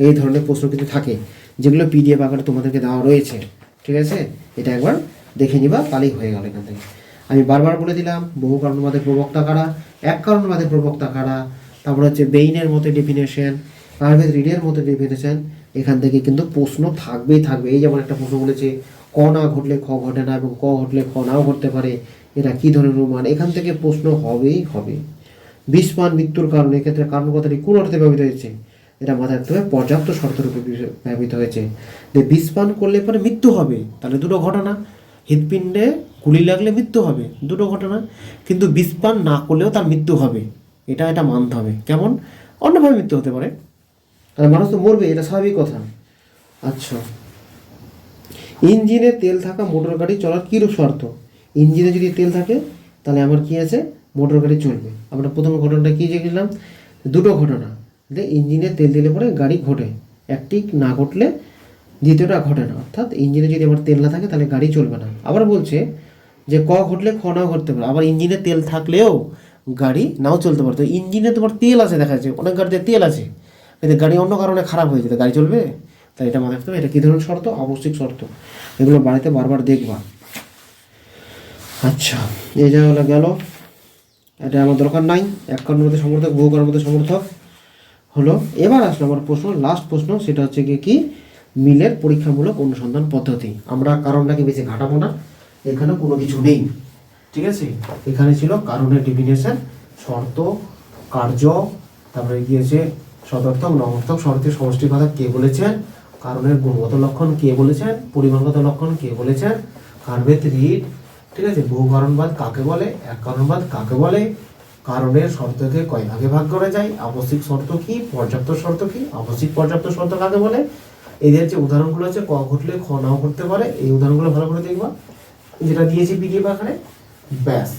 [SPEAKER 1] এই ধরনের প্রশ্ন কিন্তু থাকে, যেগুলো পিডিএফ আকারে তোমাদেরকে দেওয়া রয়েছে। ঠিক আছে, এটা একবার দেখে নিবা, তাহলেই হয়ে গেল। এখান থেকে আমি বারবার বলে দিলাম বহু কারণবাদের প্রবক্তা কারা, এক কারণবাদের প্রবক্তা কারা, তারপর হচ্ছে বেইনের মতো ডেফিনেশন, পারভেজ রিডের মতো ডেফিনেশন। এখান থেকে কিন্তু প্রশ্ন থাকবেই থাকবে। এই যেমন একটা প্রশ্ন বলেছে ক না ঘটলে খ ঘটে না, এবং ক ঘটলে খ নাও ঘটতে পারে, এটা কী ধরনের অনুমান, এখান থেকে প্রশ্ন হবেই হবে। বিষপান মৃত্যুর কারণ, এক্ষেত্রে কারণ কথাটি কোন অর্থে ব্যবহৃত হয়েছে? এটা মাথায় রাখতে হবে, পর্যাপ্ত শর্তের উপর ব্যবহৃত হয়েছে। যে বিষপান করলে পরে মৃত্যু হবে, তাহলে দুটো ঘটনা। হৃৎপিণ্ডে গুলি লাগলে মৃত্যু হবে, দুটো ঘটনা। কিন্তু বিষপান না করলেও তার মৃত্যু হবে, এটা মানতে হবে। কেমন? অন্যভাবে মৃত্যু হতে পারে, তাহলে মানুষ তো মরবে, এটা স্বাভাবিক কথা। আচ্ছা, ইঞ্জিনে তেল থাকা মোটর গাড়ি চলার কীরূপ শর্ত? ইঞ্জিনে যদি তেল থাকে তাহলে আমার কি আছে? মোটর গাড়ি চলবে। আমরা প্রথম ঘটনাটা কী দেখলাম? দুটো ঘটনা, যে ইঞ্জিনে তেল দিলে পরে গাড়ি ঘটে, একটি না ঘটলে দ্বিতীয়টা ঘটে না, অর্থাৎ ইঞ্জিনে যদি আমার তেল না থাকে তাহলে গাড়ি চলবে না। আবার বলছে যে ক ঘটলে খ নাও ঘটতে পারে, আবার ইঞ্জিনে তেল থাকলেও গাড়ি নাও চলতে পারে। তো ইঞ্জিনে তোমার তেল আছে, দেখা যাচ্ছে অনেক গাড়িতে তেল আছে, এতে গাড়ি অন্য কারণে খারাপ হয়ে যেতে গাড়ি চলবে, তাই এটা মাথায় রাখতে হবে। এটা কী ধরনের শর্ত? আবশ্যিক শর্ত। এগুলো বাড়িতে বারবার দেখবা। আচ্ছা, এই জায়গাটা গেল, এটা আমার দরকার নাই। এক কারণের মধ্যে সমর্থক, বহু কারণের মধ্যে সমর্থক হলো। এবার আসলো আমার প্রশ্ন, লাস্ট প্রশ্ন, সেটা হচ্ছে কি মিলের পরীক্ষামূলক অনুসন্ধান পদ্ধতি। আমরা কারণটাকে বেশি ঘাটাবো না, এখানে কোনো কিছু নেই, ঠিক আছে। এখানে ছিল কারণের ডিফিনেশন, শর্ত, কার্য, তারপরে গিয়েছে সদর্থক, নমর্থক, শর্তের সমষ্টির কথা কে বলেছেন, কারণের গুণগত লক্ষণ কে বলেছেন, পরিমাণগত লক্ষণ কে বলেছেন, কার্ভেত রিড, ঠিক আছে। বহু কারণবাদ কাকে বলে, এক কারণবাদ কাকে বলে, কারণের শর্তকে কয় ভাগে ভাগ করা যায়, আবশ্যিক শর্ত কি, পর্যাপ্ত শর্ত কি, আবশ্যিক পর্যাপ্ত শর্ত কাকে বলে। এদের যে উদাহরণগুলো আছে, ক ঘটলে খ নাও করতে পারে, এই উদাহরণগুলো ভালো করে দেখবা, যেটা দিয়েছি পিডিএফ আকারে, ব্যাস।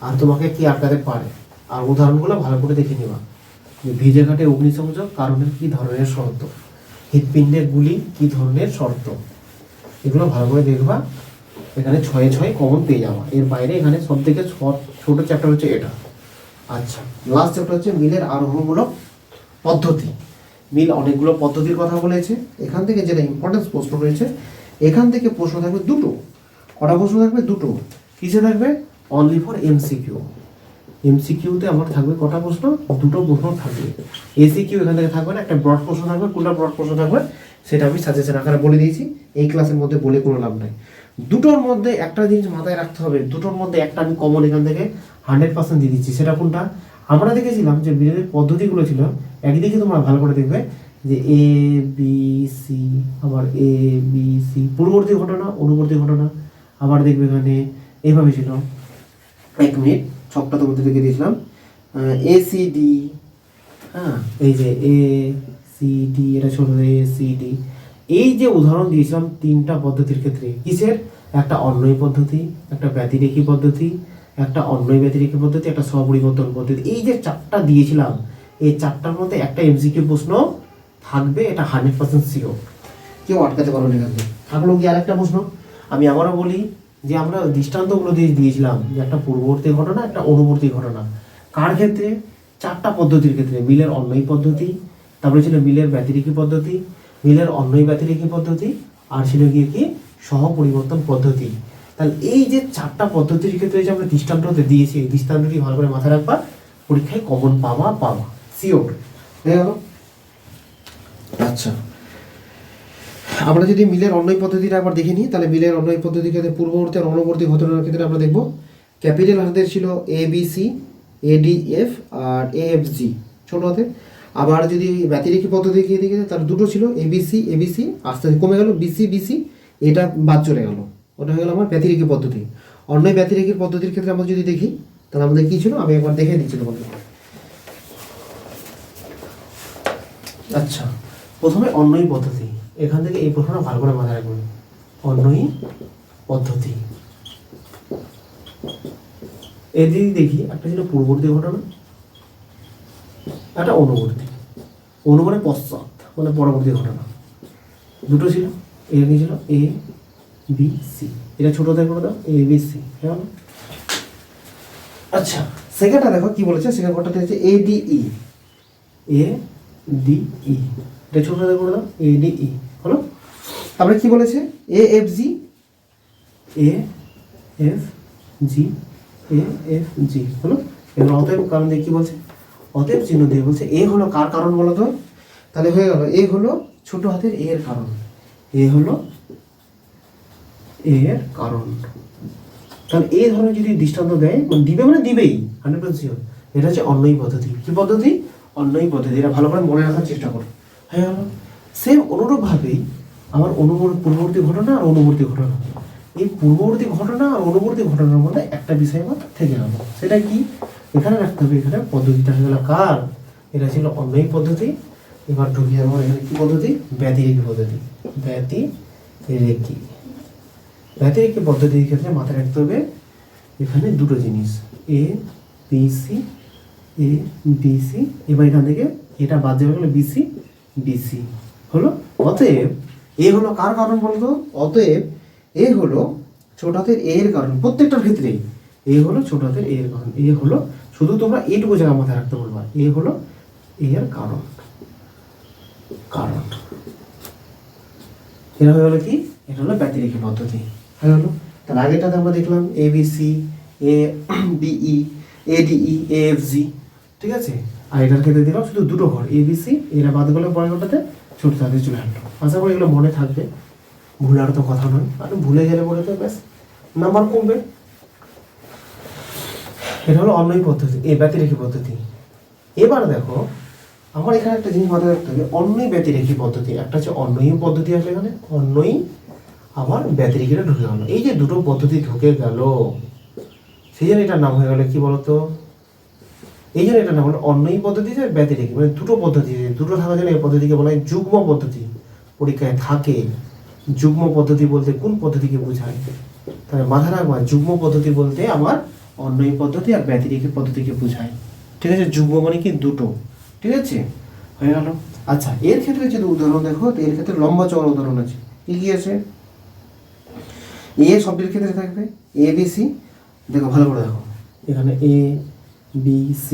[SPEAKER 1] আর তোমাকে কি আটকাতে পারে, আর উদাহরণগুলো ভালো করে দেখে নিবা। ভিজে ঘাটে অগ্নিসংযোগ কারণের কি ধরনের শর্ত, হৃৎপিণ্ডের গুলি কি ধরনের শর্ত, এগুলো ভালো করে দেখবা। এখানে 6 কমন পেয়ে যাওয়া। এর বাইরে এখানে সব থেকে ছোট চ্যাপ্টার হচ্ছে এটা। আচ্ছা, লাস্ট চ্যাপ্টার হচ্ছে মিলের আরোহমূলক পদ্ধতি। মিল অনেকগুলো পদ্ধতির কথা বলেছে। এখান থেকে যেটা ইম্পর্টেন্স প্রশ্ন রয়েছে, এখান থেকে প্রশ্ন থাকবে দুটো। কটা প্রশ্ন থাকবে? দুটো। কিসে থাকবে? Only for MCQ. এমসিকিউতে আমার থাকবে কটা প্রশ্ন? দুটো প্রশ্ন থাকবে। এসিকিউ এখান থেকে থাকবে না, একটা ব্রড প্রশ্ন থাকবে। কোনটা ব্রড প্রশ্ন থাকবে সেটা আমি সাজেশন আকারে বলে দিয়েছি, এই ক্লাসের মধ্যে বলে কোনো লাভ নাই। দুটোর মধ্যে একটা জিনিস মাথায় রাখতে হবে, দুটোর মধ্যে একটা আমি কমন এখান থেকে 100% দিয়ে দিচ্ছি। সেটা কোনটা? আমরা দেখেছিলাম যে বিলের পদ্ধতিগুলো ছিল, একদিকে তোমরা ভালো করে দেখবে যে এ বি সি, আবার এ বি সি, পূর্ববর্তী ঘটনা, অনুবর্তী ঘটনা, আবার দেখবে এখানে এইভাবে ছিল। 1 মিনিট, ছকটা তোমাদের দেখে দিয়েছিলাম, এ সি ডি, হ্যাঁ, এই যে এ সি ডি, এটা ছোট এ সি ডি। এই যে উদাহরণ দিয়েছিলাম 3টা পদ্ধতির ক্ষেত্রে, কিসের? একটা অন্বয় পদ্ধতি, একটা ব্যতিরেখী পদ্ধতি, একটা অন্বয় ব্যতিরেখী পদ্ধতি, একটা স্বপরিবর্তন পদ্ধতি। এই যে 4টা দিয়েছিলাম, এই 4টার মধ্যে একটা এমসিকিউ প্রশ্ন থাকবে, এটা 100% শিওর, কেউ আটকাতে পারবে না। এখান থেকে থাকলো কি আরেকটা প্রশ্ন। আমি আবারও বলি যে আমরা দৃষ্টান্তগুলো দিয়েছিলাম যে একটা পূর্ববর্তী ঘটনা, একটা অনুবর্তী ঘটনা। কার ক্ষেত্রে? 4টা পদ্ধতির ক্ষেত্রে। মিলের অন্বয় পদ্ধতি, তারপরে ছিল মিলের ব্যতিরেখী পদ্ধতি, মিলের অন্বয় ব্যতিরেখী পদ্ধতি, আর ছিল গিয়ে কি সহপরিবর্তন পদ্ধতি। তাহলে এই যে 4টা পদ্ধতির ক্ষেত্রে যে আমরা দৃষ্টান্ততে দিয়েছি, এই দৃষ্টান্তটি ভালো করে মাথায় রাখবা, পরীক্ষায় কমন পাবা শিওর। হয়ে গেল? আচ্ছা, আমরা যদি মিলের অন্বয় পদ্ধতিটা একবার দেখে নিই, তাহলে মিলের অন্বয় পদ্ধতির ক্ষেত্রে পূর্ববর্তী আর অনুবর্তী ঘটনার ক্ষেত্রে আমরা দেখব ক্যাপিটাল হাতের ছিল A B C, A D F আর এ এফ জি ছোট হাতে। আবার যদি ব্যতিরেখী পদ্ধতি গিয়ে দেখে তার দুটো ছিল এবিসি এবিসি, আস্তে আস্তে কমে গেল বিসি বিসি, এটা বাদ চলে গেল, ওটা হয়ে গেল আমার ব্যতিরেখী পদ্ধতি। অন্যয় ব্যতিরেখীর পদ্ধতির ক্ষেত্রে আমরা যদি দেখি, তাহলে আমাদের কী ছিল আমি একবার দেখে দিচ্ছি তোমাদের। আচ্ছা, প্রথমে অন্যয় পদ্ধতি, এখান থেকে এই প্রশ্নটা ভালো করে মাথায় রাখবেন। অন্যয় পদ্ধতি, এদিকে দেখি, একটা ছিল পূর্ববর্তী ঘটনা, একটা অনুবর্তী। অনু মানে পশ্চাৎ, মানে পরবর্তী ঘটনা। দুটো ছিল, এখানে ছিল এ বি সি, এটা ছোটদের করে দাও, এ বি সি। হ্যাঁ, আচ্ছা, সেকেন্ডটা দেখো কি বলেছে। সেকেন্ড ঘটনাটা হচ্ছে A D E, A D E, এটা ছোটদের করে দাও, এ ডি ই হলো। তারপরে কি বলেছে? এ এফ জি, এ এফ জি, এ এফ জি হলো। এবার অতএব কারণ দিয়ে কি বলছে? অতএব চিহ্ন দিয়ে বলছে এ হলো কার কারণ বলো তো? তাহলে হয়ে গেল এ হলো ছোট হাতের এ এর কারণ, এ হলো এ এর কারণ। তাহলে এই ধরনের যদি দৃষ্টান্ত দেয়, মানে দিবে, মানে দিবেই 100% শিওর। এটা হচ্ছে অন্যয় পদ্ধতি। কি পদ্ধতি? অন্যয় পদ্ধতি। এটা ভালো করে মনে রাখার চেষ্টা করো। হয়ে গেল। সেম অনুরূপভাবেই আমার পূর্ববর্তী ঘটনা আর অনুবর্তী ঘটনা, এই পূর্ববর্তী ঘটনা আর অনুবর্তী ঘটনার মধ্যে একটা বিষয় আমার থেকে গেল, সেটা কি? এখানে রাখতে হবে। এখানে পদ্ধতিটা হয়ে গেল কার? এটা ছিল অন্যয় পদ্ধতি। এবার ঢুকি আমার এখানে কি পদ্ধতি? ব্যতিরেখী পদ্ধতি। ব্যতিরেখী পদ্ধতির ক্ষেত্রে মাথায় রাখতে হবে এখানে দুটো জিনিস, এ বি সি, এ বি সি। এবার এখান থেকে এটা বাদ যাবে গেলে বিসি বিসি হলো। অতএব এ হলো কার কারণ বলতো? অতএব এ হলো ছোট হাতের এ এর কারণ। প্রত্যেকটার ক্ষেত্রেই এ হলো ছোট হাতের এ এর কারণ। এ হলো, শুধু তোমরা এইটুকু জায়গা মাথায় রাখতে বলবা, এ হলো এ এর কারণ। কারণ। এটা হয়ে গেলো কি, এটা হলো ব্যতিরেখী পদ্ধতি হয়ে গেলো। তাহলে আগেটাতে আমরা দেখলাম ABC, ABE, ADE, AFG, ঠিক আছে। আর এটার ক্ষেত্রে দিলাম শুধু দুটো ঘর ABC, এরা বাদ গেলে পরের ঘরটাতে ছোট তাদের চলে আসলো। আশা করি এগুলো মনে থাকবে, ভুলার তো কথা নয়, আর ভুলে গেলে পরে তো ব্যাস নাম্বার কমবে। এটা হলো অন্যই পদ্ধতি, এই ব্যতিরেখী পদ্ধতি। এবার দেখো আমার এখানে একটা জিনিস মাথায় রাখতে হবে, অন্যই ব্যতিরেখী পদ্ধতি। একটা হচ্ছে অন্যই পদ্ধতি আছে এখানে, অন্যই আবার ব্যতিরেখীটা ঢুকে গেল। এই যে দুটো পদ্ধতি ঢুকে গেল, সেই জন্য এটার নাম হয়ে গেল কি বলতো, এই জন্য এটার নাম হলো অন্যই পদ্ধতি যে ব্যতিরেখী, মানে দুটো পদ্ধতি, দুটো থাকার জন্য এই পদ্ধতিকে বলা হয় যুগ্ম পদ্ধতি। পরীক্ষায় থাকে যুগ্ম পদ্ধতি বলতে কোন পদ্ধতিকে বোঝায়, তাহলে মাথায় রাখবা যুগ্ম পদ্ধতি বলতে আমার অন্যই পদ্ধতি আর ব্যতিরেখী পদ্ধতিকে বোঝায়, ঠিক আছে। যুগ্ম মানে কি দুটো, ঠিক আছে, হয়ে গেল। আচ্ছা, এর ক্ষেত্রে যদি উদাহরণ দেখো, তো এর ক্ষেত্রে লম্বা চওড়া উদাহরণ আছে। কি কি আছে? এ শব্দের ক্ষেত্রে থাকবে ABC, দেখো ভালো করে দেখো, এখানে ABC,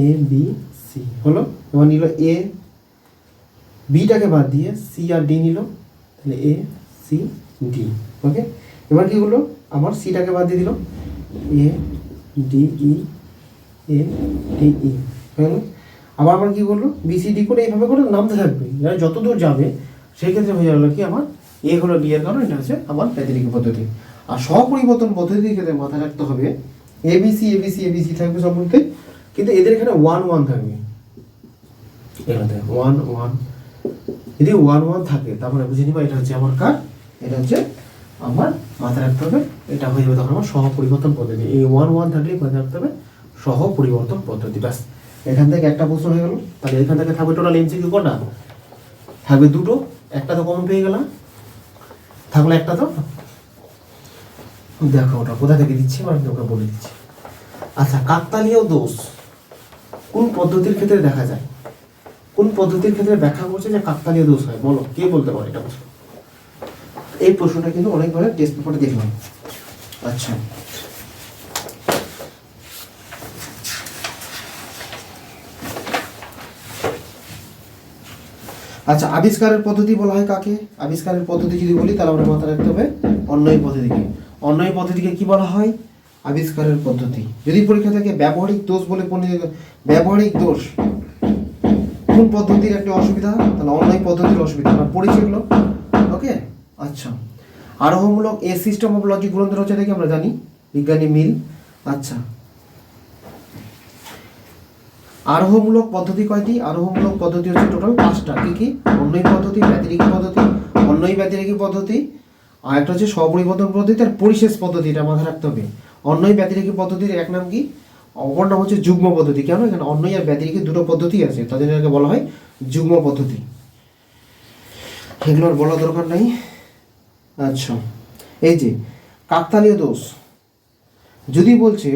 [SPEAKER 1] ABC হলো। এবার নিল A, বিটাকে বাদ দিয়ে C আর D নিল, তাহলে ACD, ওকে। এবার কি হলো, আমার সিটাকে বাদ দিয়ে দিল, ADE, ADE হয়ে গেল। আবার আমার কি করলো, BCD করে এইভাবে করে নামতে থাকবে, যত দূর যাবে সেই ক্ষেত্রে হয়ে গেলো কি আমার এ হলো ডি এর কারণ, এটা হচ্ছে আমার ব্যতিরেখী পদ্ধতি। আর স্বপরিবর্তন পদ্ধতির ক্ষেত্রে মাথায় রাখতে হবে ABC, ABC, ABC থাকবে সব বলতে, কিন্তু এদের এখানে 1 1 থাকবে। এখানে 1 1, যদি 1 1 থাকে তারপরে বুঝে নিবা এটা হচ্ছে আমার কার, এটা হচ্ছে আমার মাথায় রাখতে হবে, এটা হয়ে যাবে তখন আমার সহপরিবর্তন পদ্ধতি। এই 1 1 থাকলে মাথায় রাখতে হবে সহপরিবর্তন পদ্ধতি, ব্যাস। এখান থেকে একটা প্রশ্ন হয়ে গেল। তাহলে এখান থেকে থাকবে টোটাল MCQ কটা থাকবে? দুটো, একটা তো কমন পেয়ে গেলাম, থাকলে একটা তো দেখো ওটা কোথা থেকে দিচ্ছি আমি তোকে বলে দিচ্ছি। আচ্ছা, কাকতালীয় দোষ কোন পদ্ধতির ক্ষেত্রে দেখা যায়, কোন পদ্ধতির ক্ষেত্রে ব্যাখ্যা করছে যে কাকতালীয় দোষ হয়, বলো কে বলতে পারে এটা প্রশ্ন? এই প্রশ্নটা কিন্তু অনেকবার টেস্ট পেপারে দেখলাম। আচ্ছা, আচ্ছা, আবিষ্কারের পদ্ধতি বলা হয় কাকে? আবিষ্কারের পদ্ধতি যদি বলি তাহলে আমরা মাথায় রাখতে হবে অন্যই পদ্ধতিকে। অন্যই পদ্ধতিকে কি বলা হয়? আবিষ্কারের পদ্ধতি। যদি পরীক্ষা থেকে ব্যবহারিক দোষ বলে ব্যবহারিক দোষ কোন পদ্ধতির একটা অসুবিধা, তাহলে অন্যই পদ্ধতির অসুবিধা আমরা পড়েছি এগুলো, ওকে। আচ্ছা, আরোহমূলক এ সিস্টেম অফ লজিক গ্রন্থ রচনা থেকে আমরা জানি বিজ্ঞানী মিল। আচ্ছা, আরোহমূলক পদ্ধতি কয়টি? আরোহমূলক পদ্ধতি হচ্ছে টোটাল 5টা। কি কি? অন্যই পদ্ধতি, ব্যতিরেখী পদ্ধতি, অন্যই ব্যতিরেখী পদ্ধতি, আর একটা হচ্ছে স্বপরিবর্তন পদ্ধতি আর পরিশেষ পদ্ধতি, এটা মাথায় রাখতে হবে। অন্যই ব্যতিরেখী পদ্ধতির এক নাম কি? অপর নাম হচ্ছে যুগ্ম পদ্ধতি। কেন? এখানে অন্যই আর ব্যতিরেখী দুটো পদ্ধতি আছে, তাদের এটাকে বলা হয় যুগ্ম পদ্ধতি। এগুলোর বলা দরকার নাই। আচ্ছা, এই যে কাকতালীয় দোষ যদি বলছে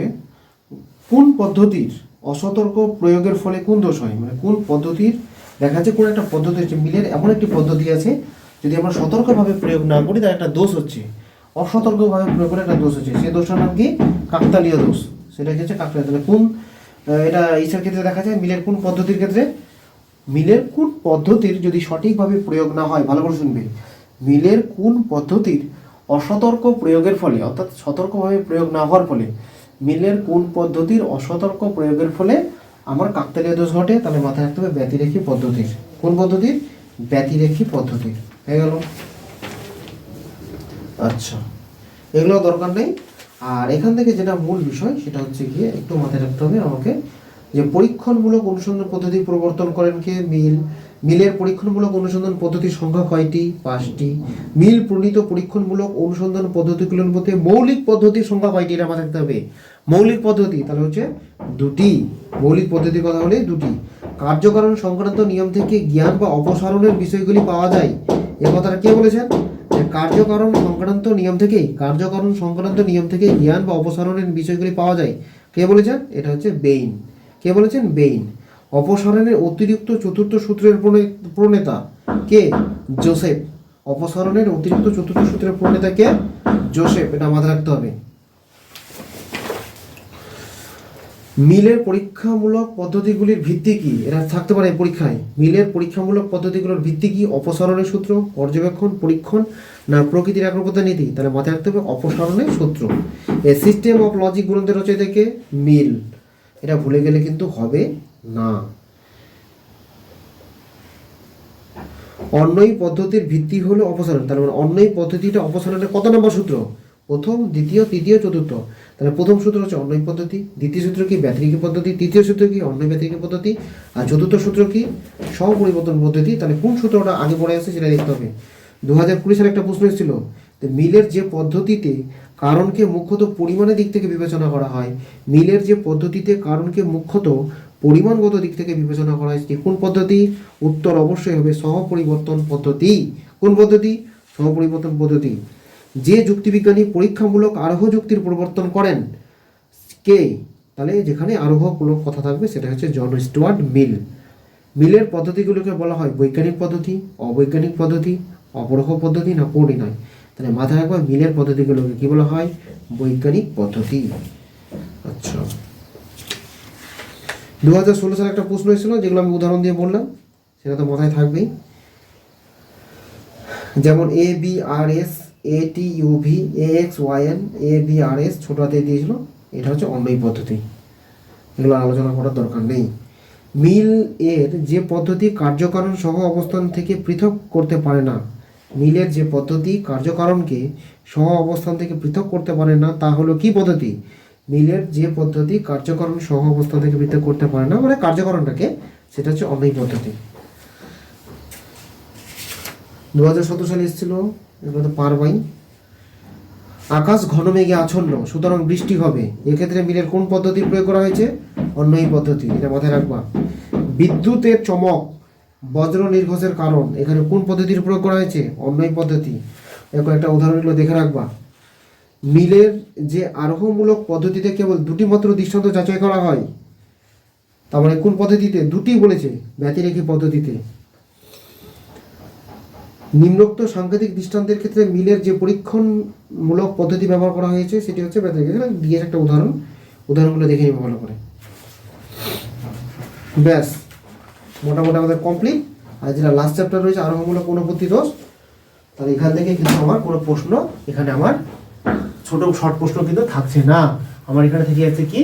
[SPEAKER 1] কোন পদ্ধতির অসতর্ক প্রয়োগের ফলে কোন দোষ হয়, মানে কোন পদ্ধতির দেখা যাচ্ছে কোন একটা পদ্ধতি হচ্ছে, মিলের এমন একটি পদ্ধতি আছে যদি আমরা সতর্কভাবে প্রয়োগ না করি তার একটা দোষ হচ্ছে, অসতর্কভাবে প্রয়োগ করে একটা দোষ হচ্ছে, সেই দোষটার নাম কি? কাকতালীয় দোষ। সেটা হচ্ছে কাকতালীয়। তাহলে কোন এটা ইসের ক্ষেত্রে দেখা যায়, মিলের কোন পদ্ধতির ক্ষেত্রে? মিলের কোন পদ্ধতির যদি সঠিকভাবে প্রয়োগ না হয়, ভালো করে শুনবে, মিলের কোন পদ্ধতির অসতর্ক প্রয়োগের ফলে, অর্থাৎ সতর্কভাবে প্রয়োগ না হওয়ার ফলে, মিলের কোন পদ্ধতির অসতর্ক প্রয়োগের ফলে আমার কাকতালীয় দোষ ঘটে, তাহলে মাথায় রাখতে হবে ব্যতিরেখী পদ্ধতির। কোন পদ্ধতির? ব্যতিরেখী পদ্ধতির। হয়ে গেল। আচ্ছা, এগুলো দরকার নেই। আর এখান থেকে যেটা মূল বিষয় সেটা হচ্ছে গিয়ে একটু মাথায় রাখতে হবে আমাকে, যে পরীক্ষণমূলক অনুসন্ধান পদ্ধতি প্রবর্তন করেন কে? মিল। মিলের পরীক্ষণমূলক অনুসন্ধান পদ্ধতির সংখ্যা কয়টি? 5টি। মিল প্রণীত পরীক্ষণমূলক অনুসন্ধান পদ্ধতিগুলোর মধ্যে মৌলিক পদ্ধতির সংখ্যা কয়টি? এটা মাথায় রাখতে হবে। মৌলিক পদ্ধতি তাহলে হচ্ছে 2টি। মৌলিক পদ্ধতির কথা হলে 2টি। কার্যকারণ সংক্রান্ত নিয়ম থেকে জ্ঞান বা অপসারণের বিষয়গুলি পাওয়া যায়, এ কথাটা কে বলেছেন? কার্যকারণ সংক্রান্ত নিয়ম থেকে জ্ঞান বা অপসারণের বিষয়গুলি পাওয়া যায়, কে বলেছেন? এটা হচ্ছে বেইন। কে বলেছেন? বেইন। অপসারণের অতিরিক্ত চতুর্থ সূত্রের প্রণেতা কে? জোসেফ। অপসারণের অতিরিক্ত চতুর্থ সূত্রের প্রণেতা কে? জোসেফ। এটা মাথায় রাখতে হবে। মিলের পরীক্ষামূলক পদ্ধতিগুলির ভিত্তি কি? এরা থাকতে পারে পরীক্ষায়। মিলের পরীক্ষামূলক পদ্ধতিগুলোর ভিত্তি কি? অপসারণের সূত্র, পর্যবেক্ষণ, পরীক্ষণ, না প্রকৃতির একরূপতা নীতি? তাহলে মাথায় রাখতে হবে অপসারণের সূত্র। এ সিস্টেম অফ লজিক গ্রন্থের রচয়িতা থেকে মিল। এটা ভুলে গেলে কিন্তু হবে না। অন্যই পদ্ধতির ভিত্তি হলো অপসারণ। তাহলে অন্যই পদ্ধতিটা অপসারণের কত নম্বর সূত্র? প্রথম, দ্বিতীয়, তৃতীয়, চতুর্থ। তাহলে প্রথম সূত্র হচ্ছে অন্যই পদ্ধতি, দ্বিতীয় সূত্র কি? ব্যতিরেকি পদ্ধতি, তৃতীয় সূত্র কি? অন্যই ব্যতিরেকি পদ্ধতি, আর চতুর্থ সূত্র কি? স্বপরিবর্তন পদ্ধতি। তাহলে কোন সূত্রটা আগে পড়ে আসছে সেটা দেখতে হবে। 2020 সালে একটা প্রশ্ন এসেছিল, মিলের যে পদ্ধতিতে কারণকে মুখ্যত পরিমাণের দিক থেকে বিবেচনা করা হয়, মিলের যে পদ্ধতিতে কারণকে মুখ্যত পরিমাণগত দিক থেকে বিবেচনা করা হয় সেটি কোন পদ্ধতি? উত্তর অবশ্যই হবে সহপরিবর্তন পদ্ধতি। কোন পদ্ধতি? সহপরিবর্তন পদ্ধতি। যে যুক্তিবিজ্ঞানী পরীক্ষামূলক আরোহ যুক্তির প্রবর্তন করেন কে? তাহলে যেখানে আরোহমূলক কথা থাকবে সেটা হচ্ছে জন স্টুয়ার্ট মিল। মিলের পদ্ধতিগুলোকে বলা হয় বৈজ্ঞানিক পদ্ধতি, অবৈজ্ঞানিক পদ্ধতি, অপরোক্ষ পদ্ধতি, না কোনটি নয়? তাহলে মাথায় রাখবে মিলের পদ্ধতিগুলোকে কি বলা হয়? বৈজ্ঞানিক পদ্ধতি। আচ্ছা, 2016 সালে একটা প্রশ্ন এসেছিল, যেগুলো আমি উদাহরণ দিয়ে বললাম, সেটা তো মাথায় থাকবেই। যেমন ABRS, ATUV, AXYN, ABRS ছোট হাতে দিয়েছিল, এটা হচ্ছে অন্যই পদ্ধতি। এগুলো আলোচনা করার দরকার নেই। মিল এর যে পদ্ধতি কার্যকারণ সহ অবস্থান থেকে পৃথক করতে পারে না, মিলের যে পদ্ধতি কার্যকারণকে সহ অবস্থান থেকে পৃথক করতে পারে না, তা হলো কি পদ্ধতি? মিলের যে পদ্ধতি কার্যকারণ সহ অবস্থান থেকে পৃথক করতে পারে না, মানে কার্যকারণটাকে, সেটা হচ্ছে অন্যই পদ্ধতি। 2017 সালে এসেছিল, এগুলো তো পারবাই। আকাশ ঘন মেঘে আচ্ছন্ন, সুতরাং বৃষ্টি হবে, এক্ষেত্রে মিলের কোন পদ্ধতি প্রয়োগ করা হয়েছে? অন্যই পদ্ধতি। এটা মাথায় রাখবা। বিদ্যুতের চমক বজ্র নির্ঘোষের কারণ, এখানে কোন পদ্ধতির প্রয়োগ করা হয়েছে? অন্যই পদ্ধতি। এখন একটা উদাহরণগুলো দেখে রাখবা। মিলের যে আরোহমূলক পদ্ধতিতে কেবল দুটি মাত্র দৃষ্টান্ত যাচাই করা হয়, তার মানে কোন পদ্ধতিতে? দুটি বলেছে, ব্যতিরেকি পদ্ধতিতে। নিম্নোক্ত সাংকেতিক দৃষ্টান্তের ক্ষেত্রে মিলের যে পরীক্ষণমূলক পদ্ধতি ব্যবহার করা হয়েছে সেটি হচ্ছে ব্যতিরেকি। দিয়ে একটা উদাহরণগুলো দেখে নেব ভালো করে। ব্যাস, মোটামুটি আমাদের কমপ্লিট। আর যেটা লাস্ট চ্যাপ্টার রয়েছে আরোহমূলক অনুপত্তি দোষ, তাহলে এখান থেকে কিন্তু আমার কোনো প্রশ্ন, এখানে আমার ছোট শর্ট প্রশ্ন কিন্তু থাকছে না। আমার এখানে থেকে যাচ্ছে কি,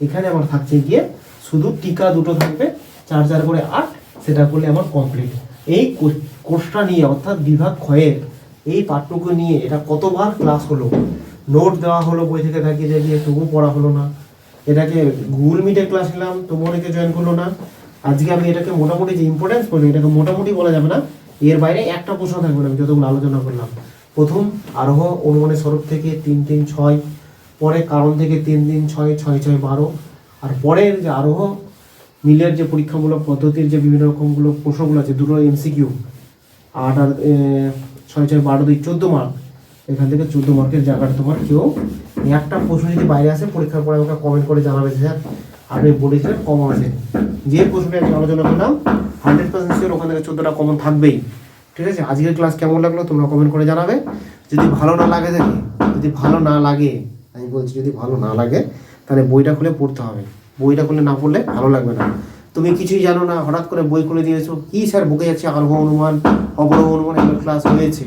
[SPEAKER 1] এখানে আমার থাকছে গিয়ে শুধু টিকা দুটো থাকবে, 4 4 করে 8, সেটা করলে আমার কমপ্লিট। এই কোর্সটা নিয়ে, অর্থাৎ বিভাগ ক্ষয়ের এই পাঠটুকু নিয়ে এটা কতবার ক্লাস হলো, নোট দেওয়া হলো বই থেকে থাকিয়ে দেখিয়ে, তবু পড়া হলো না। এটাকে গুগল মিটে ক্লাস নিলাম, তবু অনেকে জয়েন করলো না। আজকে আমি এটাকে মোটামুটি যে ইম্পর্টেন্স করছি, এটাকে মোটামুটি বলা যাবে না, এর বাইরে একটা প্রশ্ন থাকবে না। আমি যতগুলো আলোচনা করলাম, প্রথম আরোহ অনুমানের স্বরূপ থেকে 3 3 6, পরে কারণ থেকে 3 3 6 6 6 12, আর পরের যে আরোহ মিলের যে পরীক্ষামূলক পদ্ধতির যে বিভিন্ন রকমগুলো প্রশ্নগুলো আছে, দুটো MCQ, 8 আর 6 6 12 2 14 মার্ক। এখান থেকে 14 মার্কের জায়গাটা তোমার কেউ একটা প্রশ্ন যদি বাইরে আসে পরীক্ষার পরে আমাকে কমেন্ট করে জানাবে যে স্যার আপনি বলেছিলেন কমন আছে। যে প্রশ্নটা আমি আলোচনা করলাম 100% শিওর ওখান থেকে 14টা কমন থাকবেই। ঠিক আছে, আজকের ক্লাস কেমন লাগলো তোমরা কমেন্ট করে জানাবে। যদি ভালো না লাগে, যদি ভালো না লাগে, আমি বলছি যদি ভালো না লাগে, তাহলে বইটা খুলে পড়তে হবে। বইটা খুলে না পড়লে ভালো লাগবে না। তুমি কিছুই জানো না, হঠাৎ করে বই খুলে দিয়েছো, কি স্যার বকে যাচ্ছে, আরোহ অনুমান, অবরোহ অনুমান, এগুলো ক্লাস হয়েছে,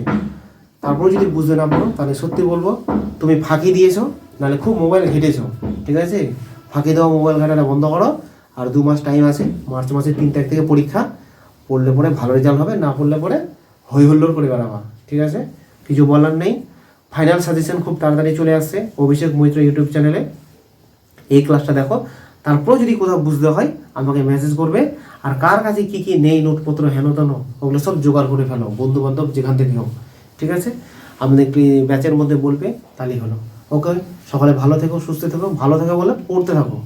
[SPEAKER 1] তারপরে যদি বুঝতে না পারো, তাহলে সত্যি বলবো তুমি ফাঁকি দিয়েছো, নাহলে খুব মোবাইল ঘেটেছো। ঠিক আছে, ফাঁকি দেওয়া, মোবাইল ঘাটাটা বন্ধ করো। আর 2 মাস টাইম আছে, মার্চ মাসের 3 তারিখ থেকে পরীক্ষা। পড়লে পরে ভালো রেজাল্ট হবে, না পড়লে পরে হই হুল্লোড় করে বেড়াবা। ঠিক আছে, কিছু বলার নেই। ফাইনাল সাজেশন খুব তাড়াতাড়ি চলে আসছে অভিষেক মৈত্র ইউটিউব চ্যানেলে। এই ক্লাসটা দেখো, তারপরেও যদি কোথাও বুঝতে হয় আমাকে মেসেজ করবে। আর কার কাছে কী কী নেই, নোটপত্র হেন তেন, ওগুলো সব জোগাড় করে ফেলো, বন্ধু বান্ধব যেখান থেকে হোক। ঠিক আছে, আমাদের ব্যাচের মধ্যে বলবে, তাহলেই হলো। ওকে, সকালে ভালো থেকো, সুস্থ থেকো, ভালো থেকো বলে পড়তে থাকো।